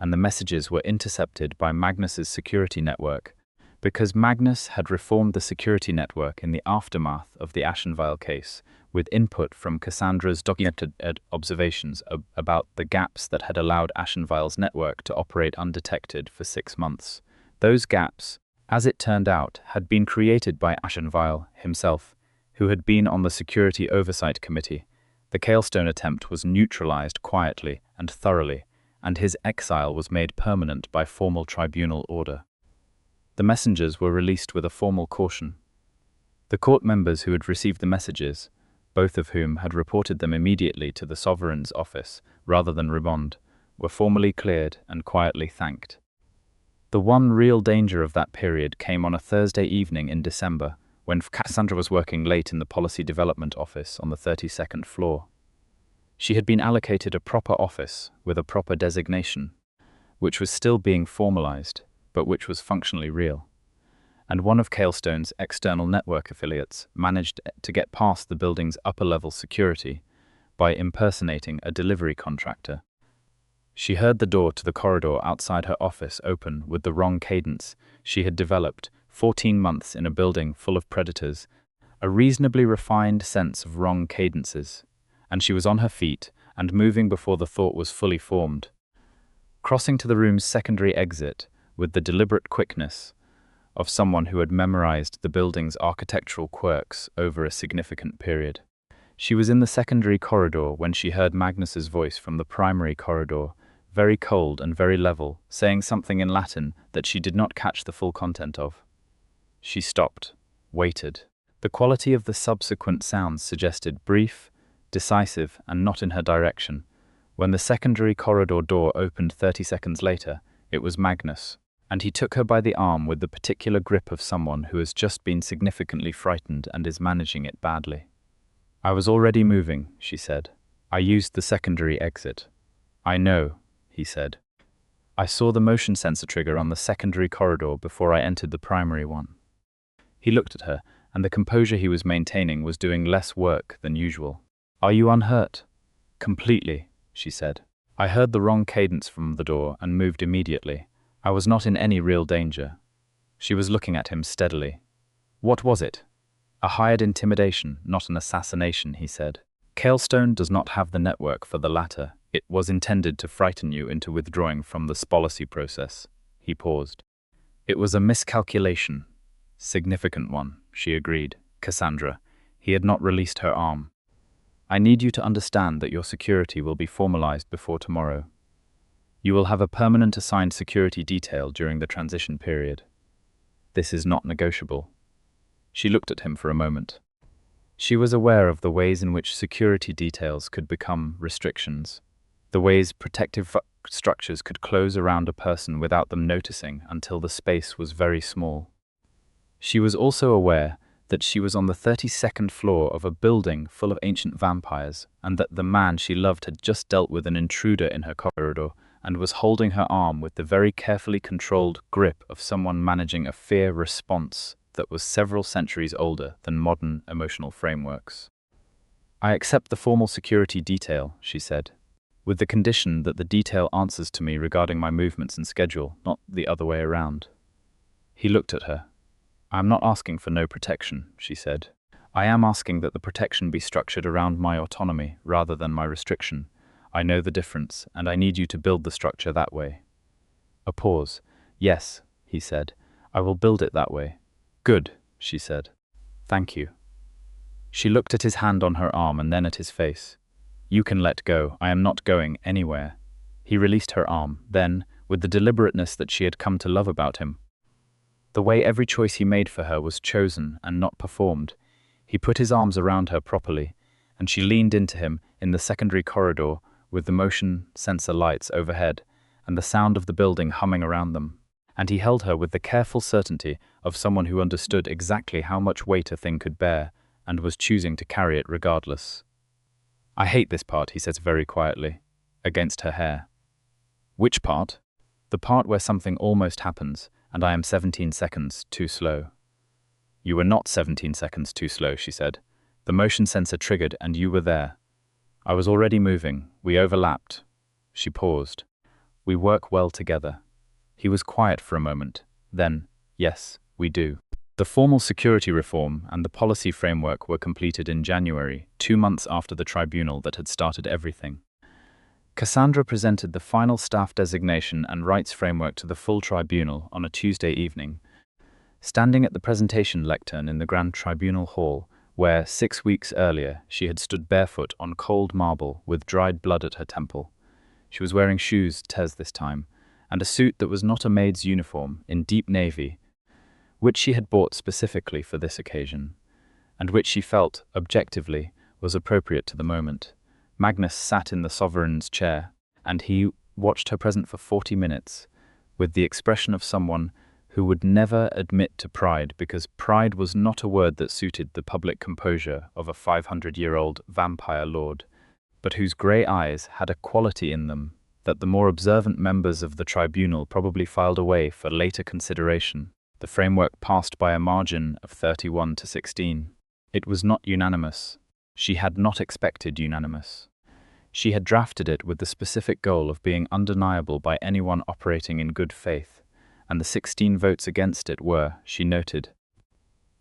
and the messages were intercepted by Magnus's security network, because Magnus had reformed the security network in the aftermath of the Ashenvale case, with input from Cassandra's documented observations about the gaps that had allowed Ashenvale's network to operate undetected for 6 months. Those gaps, as it turned out, had been created by Ashenvale himself, who had been on the Security Oversight Committee. The Caelston attempt was neutralized quietly and thoroughly, and his exile was made permanent by formal tribunal order. The messengers were released with a formal caution. The court members who had received the messages, both of whom had reported them immediately to the sovereign's office rather than Ribond, were formally cleared and quietly thanked. The one real danger of that period came on a Thursday evening in December, when Cassandra was working late in the Policy Development Office on the 32nd floor. She had been allocated a proper office with a proper designation, which was still being formalized, but which was functionally real. And one of Kalestone's external network affiliates managed to get past the building's upper-level security by impersonating a delivery contractor. She heard the door to the corridor outside her office open with the wrong cadence she had developed 14 months in a building full of predators, a reasonably refined sense of wrong cadences, and she was on her feet and moving before the thought was fully formed. Crossing to the room's secondary exit with the deliberate quickness of someone who had memorized the building's architectural quirks over a significant period. She was in the secondary corridor when she heard Magnus's voice from the primary corridor, very cold and very level, saying something in Latin that she did not catch the full content of. She stopped, waited. The quality of the subsequent sounds suggested brief, decisive, and not in her direction. When the secondary corridor door opened 30 seconds later, it was Magnus, and he took her by the arm with the particular grip of someone who has just been significantly frightened and is managing it badly. "I was already moving," she said. "I used the secondary exit." "I know," he said. "I saw the motion sensor trigger on the secondary corridor before I entered the primary one." He looked at her, and the composure he was maintaining was doing less work than usual. "Are you unhurt?" "Completely," she said. "I heard the wrong cadence from the door and moved immediately. I was not in any real danger." She was looking at him steadily. "What was it?" "A hired intimidation, not an assassination," he said. "Kalestone does not have the network for the latter. It was intended to frighten you into withdrawing from the policy process." He paused. "It was a miscalculation. Significant one," she agreed. "Cassandra." He had not released her arm. "I need you to understand that your security will be formalized before tomorrow. You will have a permanent assigned security detail during the transition period. This is not negotiable." She looked at him for a moment. She was aware of the ways in which security details could become restrictions, the ways protective structures could close around a person without them noticing until the space was very small. She was also aware that she was on the 32nd floor of a building full of ancient vampires, and that the man she loved had just dealt with an intruder in her corridor and was holding her arm with the very carefully controlled grip of someone managing a fear response that was several centuries older than modern emotional frameworks. "I accept the formal security detail," she said, "with the condition that the detail answers to me regarding my movements and schedule, not the other way around." He looked at her. "I am not asking for no protection," she said. "I am asking that the protection be structured around my autonomy rather than my restriction. I know the difference, and I need you to build the structure that way." A pause. "Yes," he said. "I will build it that way." "Good," she said. "Thank you." She looked at his hand on her arm and then at his face. "You can let go. I am not going anywhere." He released her arm, then, with the deliberateness that she had come to love about him, the way every choice he made for her was chosen and not performed, he put his arms around her properly, and she leaned into him in the secondary corridor with the motion sensor lights overhead and the sound of the building humming around them. And he held her with the careful certainty of someone who understood exactly how much weight a thing could bear and was choosing to carry it regardless. "I hate this part," he says very quietly, against her hair. "Which part?" "The part where something almost happens, and I am 17 seconds too slow." "You were not 17 seconds too slow," she said. "The motion sensor triggered and you were there. I was already moving. We overlapped." She paused. "We work well together." He was quiet for a moment. Then, "Yes, we do." The formal security reform and the policy framework were completed in January, 2 months after the tribunal that had started everything. Cassandra presented the final staff designation and rights framework to the full tribunal on a Tuesday evening. Standing at the presentation lectern in the Grand Tribunal Hall, where 6 weeks earlier she had stood barefoot on cold marble with dried blood at her temple. She was wearing shoes, Tez this time, and a suit that was not a maid's uniform, in deep navy, which she had bought specifically for this occasion. and which she felt, objectively, was appropriate to the moment. Magnus sat in the sovereign's chair, and he watched her present for 40 minutes, with the expression of someone who would never admit to pride, because pride was not a word that suited the public composure of a 500-year-old vampire lord, but whose grey eyes had a quality in them that the more observant members of the tribunal probably filed away for later consideration. The framework passed by a margin of 31 to 16. It was not unanimous. She had not expected unanimous. She had drafted it with the specific goal of being undeniable by anyone operating in good faith, and the 16 votes against it were, she noted,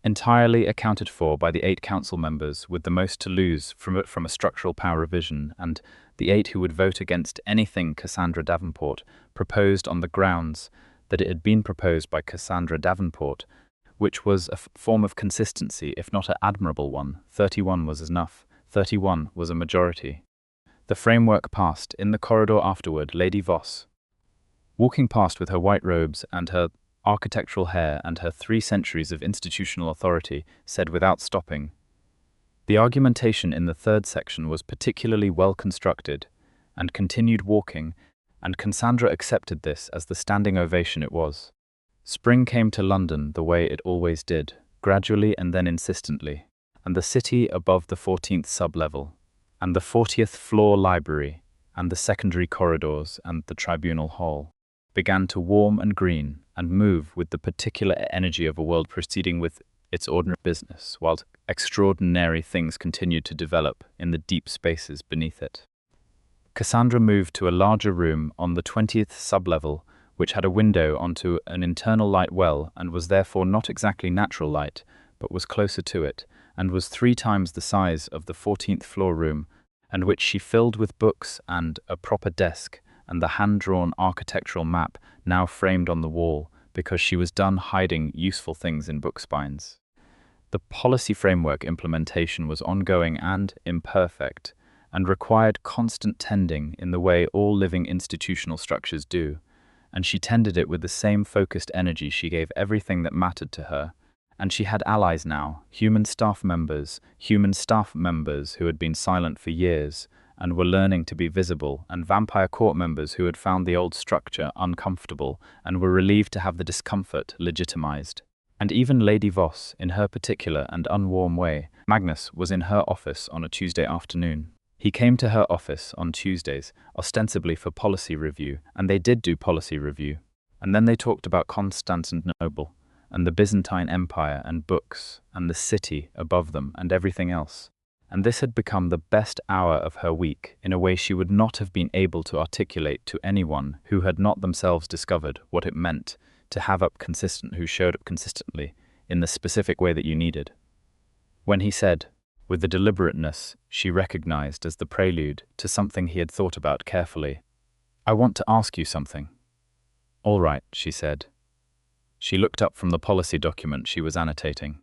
entirely accounted for by the 8 council members with the most to lose from a structural power revision, and the 8 who would vote against anything Cassandra Davenport proposed on the grounds that it had been proposed by Cassandra Davenport, which was a form of consistency, if not an admirable one. 31 was enough. 31 was a majority. The framework passed. In the corridor afterward, Lady Voss, walking past with her white robes and her architectural hair and her 3 centuries of institutional authority, said without stopping, "The argumentation in the 3rd section was particularly well constructed," and continued walking, and Cassandra accepted this as the standing ovation it was. Spring came to London the way it always did, gradually and then insistently, and the city above the 14th sub-level, and the 40th floor library, and the secondary corridors and the tribunal hall began to warm and green and move with the particular energy of a world proceeding with its ordinary business, while extraordinary things continued to develop in the deep spaces beneath it. Cassandra moved to a larger room on the 20th sub-level, which had a window onto an internal light well and was therefore not exactly natural light, but was closer to it, and was 3 times the size of the 14th floor room, and which she filled with books and a proper desk, and the hand-drawn architectural map now framed on the wall, because she was done hiding useful things in book spines. The policy framework implementation was ongoing and imperfect, and required constant tending in the way all living institutional structures do, and she tended it with the same focused energy she gave everything that mattered to her. And she had allies now, human staff members who had been silent for years and were learning to be visible, and vampire court members who had found the old structure uncomfortable and were relieved to have the discomfort legitimized. And even Lady Voss, in her particular and unwarm way. Magnus was in her office on a Tuesday afternoon. He came to her office on Tuesdays, ostensibly for policy review, and they did do policy review. And then they talked about Constantinople, and the Byzantine Empire, and books, and the city above them, and everything else. And this had become the best hour of her week, in a way she would not have been able to articulate to anyone who had not themselves discovered what it meant to have who showed up consistently, in the specific way that you needed. When he said, with the deliberateness she recognized as the prelude to something he had thought about carefully, "I want to ask you something." "All right," she said. She looked up from the policy document she was annotating.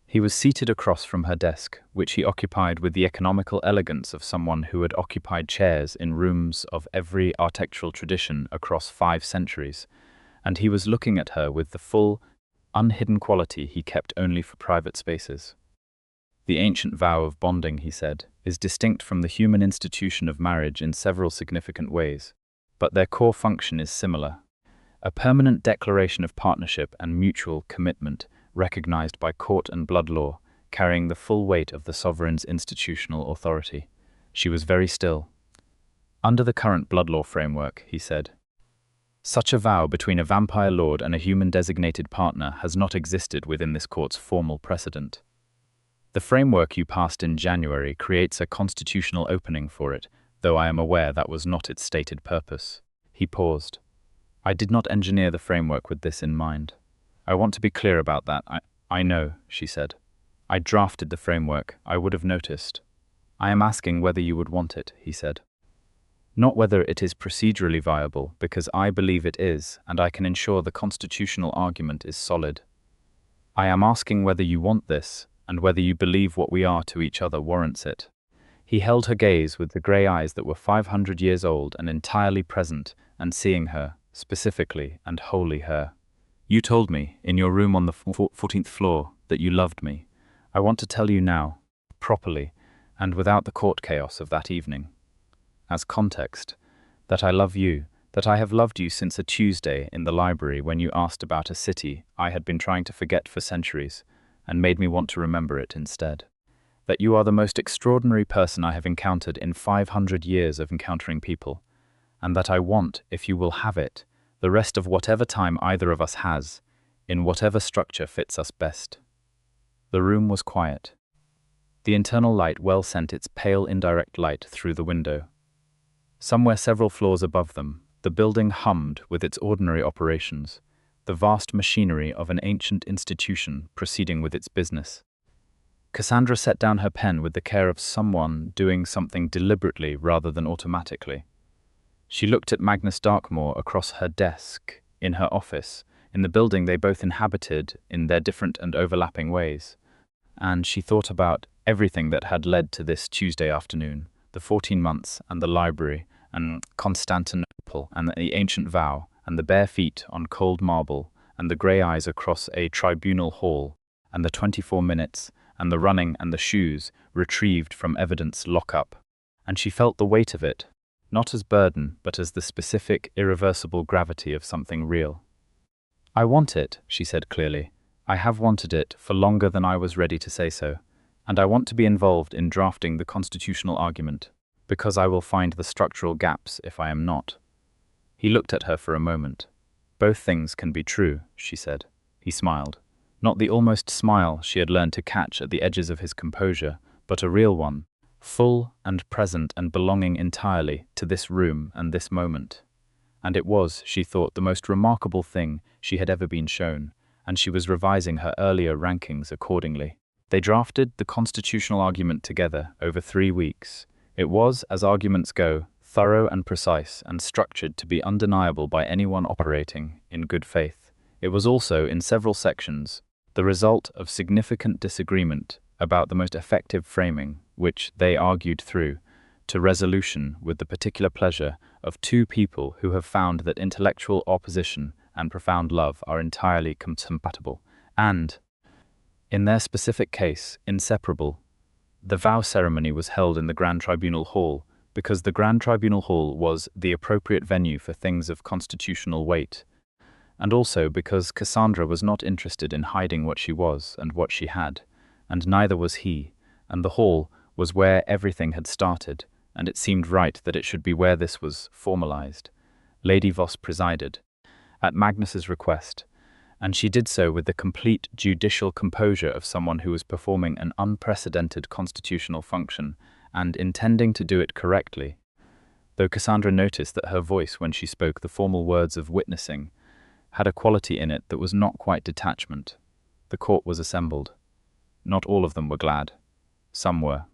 He was seated across from her desk, which he occupied with the economical elegance of someone who had occupied chairs in rooms of every architectural tradition across 5 centuries, and he was looking at her with the full, unhidden quality he kept only for private spaces. "The ancient vow of bonding," he said, "is distinct from the human institution of marriage in several significant ways, but their core function is similar. A permanent declaration of partnership and mutual commitment, recognized by court and blood law, carrying the full weight of the sovereign's institutional authority." She was very still. "Under the current blood law framework," he said, "such a vow between a vampire lord and a human designated partner has not existed within this court's formal precedent. The framework you passed in January creates a constitutional opening for it, though I am aware that was not its stated purpose." He paused. "I did not engineer the framework with this in mind. I want to be clear about that." I know," she said. "I drafted the framework. I would have noticed." "I am asking whether you would want it," he said. "Not whether it is procedurally viable, because I believe it is, and I can ensure the constitutional argument is solid. I am asking whether you want this, and whether you believe what we are to each other warrants it." He held her gaze with the grey eyes that were 500 years old and entirely present, and seeing her, specifically and wholly her. "You told me, in your room on the 14th floor, that you loved me. I want to tell you now, properly, and without the court chaos of that evening. As context, that I love you, that I have loved you since a Tuesday in the library when you asked about a city I had been trying to forget for centuries, and made me want to remember it instead. That you are the most extraordinary person I have encountered in 500 years of encountering people, and that I want, if you will have it, the rest of whatever time either of us has, in whatever structure fits us best. The room was quiet. The internal light well sent its pale indirect light through the window. Somewhere several floors above them, the building hummed with its ordinary operations, the vast machinery of an ancient institution proceeding with its business. Cassandra set down her pen with the care of someone doing something deliberately rather than automatically. She looked at Magnus Darkmoor across her desk, in her office, in the building they both inhabited in their different and overlapping ways, and she thought about everything that had led to this Tuesday afternoon, the 14 months and the library, and Constantinople, and the ancient vow, and the bare feet on cold marble, and the grey eyes across a tribunal hall, and the 24 minutes, and the running and the shoes retrieved from evidence lockup. And she felt the weight of it, not as burden, but as the specific, irreversible gravity of something real. I want it, she said clearly. I have wanted it for longer than I was ready to say so, and I want to be involved in drafting the constitutional argument, because I will find the structural gaps if I am not. He looked at her for a moment. Both things can be true, she said. He smiled. Not the almost smile she had learned to catch at the edges of his composure, but a real one, full and present and belonging entirely to this room and this moment. And it was, she thought, the most remarkable thing she had ever been shown, and she was revising her earlier rankings accordingly. They drafted the constitutional argument together over 3 weeks. It was, as arguments go, thorough and precise and structured to be undeniable by anyone operating in good faith. It was also, in several sections, the result of significant disagreement about the most effective framing, which they argued through to resolution with the particular pleasure of two people who have found that intellectual opposition and profound love are entirely compatible, and, in their specific case, inseparable. The vow ceremony was held in the Grand Tribunal Hall because the Grand Tribunal Hall was the appropriate venue for things of constitutional weight, and also because Cassandra was not interested in hiding what she was and what she had, and neither was he, and the hall was where everything had started, and it seemed right that it should be where this was formalized. Lady Voss presided, at Magnus's request, and she did so with the complete judicial composure of someone who was performing an unprecedented constitutional function and intending to do it correctly, though Cassandra noticed that her voice when she spoke the formal words of witnessing had a quality in it that was not quite detachment. The court was assembled. Not all of them were glad. Some were.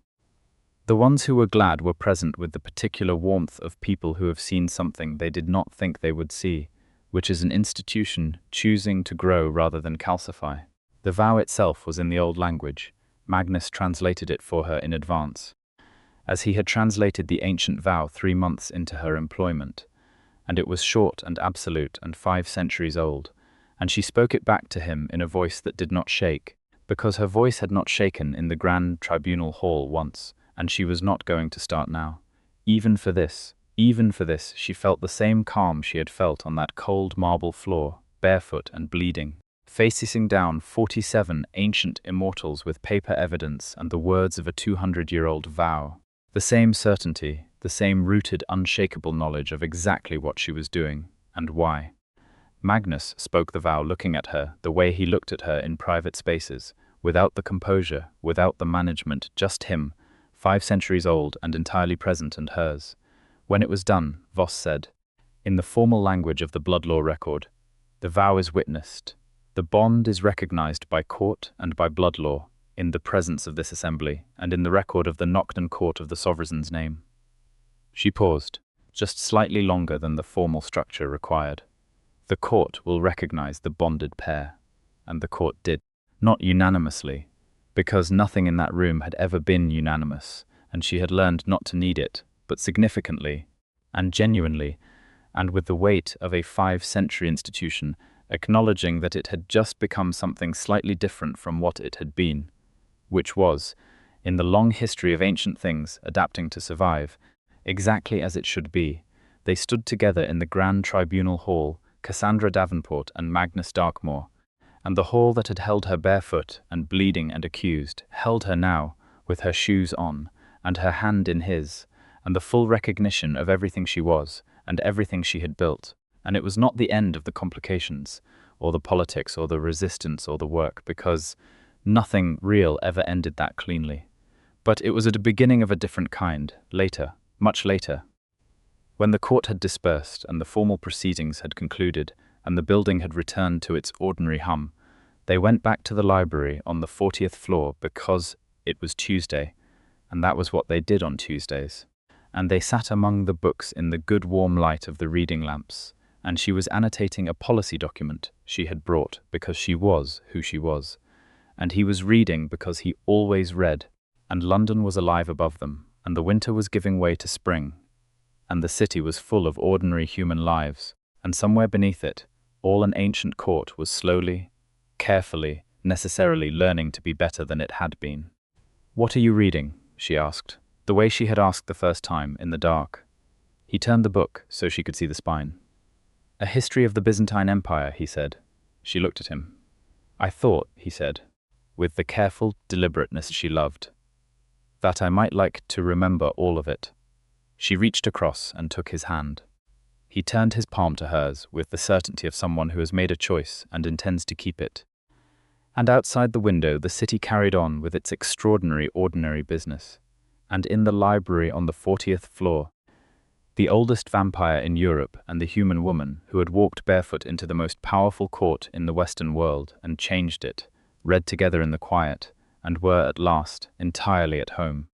The ones who were glad were present with the particular warmth of people who have seen something they did not think they would see, which is an institution choosing to grow rather than calcify. The vow itself was in the old language. Magnus translated it for her in advance, as he had translated the ancient vow 3 months into her employment, and it was short and absolute and 5 centuries old, and she spoke it back to him in a voice that did not shake, because her voice had not shaken in the Grand Tribunal Hall once, and she was not going to start now. Even for this, she felt the same calm she had felt on that cold marble floor, barefoot and bleeding, facing down 47 ancient immortals with paper evidence and the words of a 200-year-old vow. The same certainty, the same rooted, unshakable knowledge of exactly what she was doing, and why. Magnus spoke the vow looking at her the way he looked at her in private spaces, without the composure, without the management, just him, 5 centuries old and entirely present, and hers. When it was done, Voss said, in the formal language of the blood law record, the vow is witnessed. The bond is recognized by court and by blood law, in the presence of this assembly, and in the record of the Nocturne Court of the Sovereign's name. She paused, just slightly longer than the formal structure required. The court will recognize the bonded pair, and the court did. Not unanimously, because nothing in that room had ever been unanimous, and she had learned not to need it, but significantly, and genuinely, and with the weight of a 5-century institution, acknowledging that it had just become something slightly different from what it had been. which was, in the long history of ancient things adapting to survive, exactly as it should be. They stood together in the Grand Tribunal Hall, Cassandra Davenport and Magnus Darkmoor, and the hall that had held her barefoot and bleeding and accused held her now, with her shoes on, and her hand in his, and the full recognition of everything she was, and everything she had built. And it was not the end of the complications, or the politics, or the resistance, or the work, because nothing real ever ended that cleanly. But it was at the beginning of a different kind, later, much later. When the court had dispersed, and the formal proceedings had concluded, and the building had returned to its ordinary hum, they went back to the library on the 40th floor because it was Tuesday, and that was what they did on Tuesdays. And they sat among the books in the good warm light of the reading lamps, and she was annotating a policy document she had brought because she was who she was, and he was reading because he always read, and London was alive above them, and the winter was giving way to spring, and the city was full of ordinary human lives, and somewhere beneath it, all an ancient court was slowly, carefully, necessarily learning to be better than it had been. "What are you reading?" she asked, the way she had asked the first time, in the dark. He turned the book so she could see the spine. "A history of the Byzantine Empire," he said. She looked at him. "I thought," he said, with the careful deliberateness she loved, "that I might like to remember all of it." She reached across and took his hand. He turned his palm to hers with the certainty of someone who has made a choice and intends to keep it. And outside the window the city carried on with its extraordinary ordinary business. And in the library on the 40th floor, the oldest vampire in Europe and the human woman who had walked barefoot into the most powerful court in the Western world and changed it, read together in the quiet, and were at last entirely at home.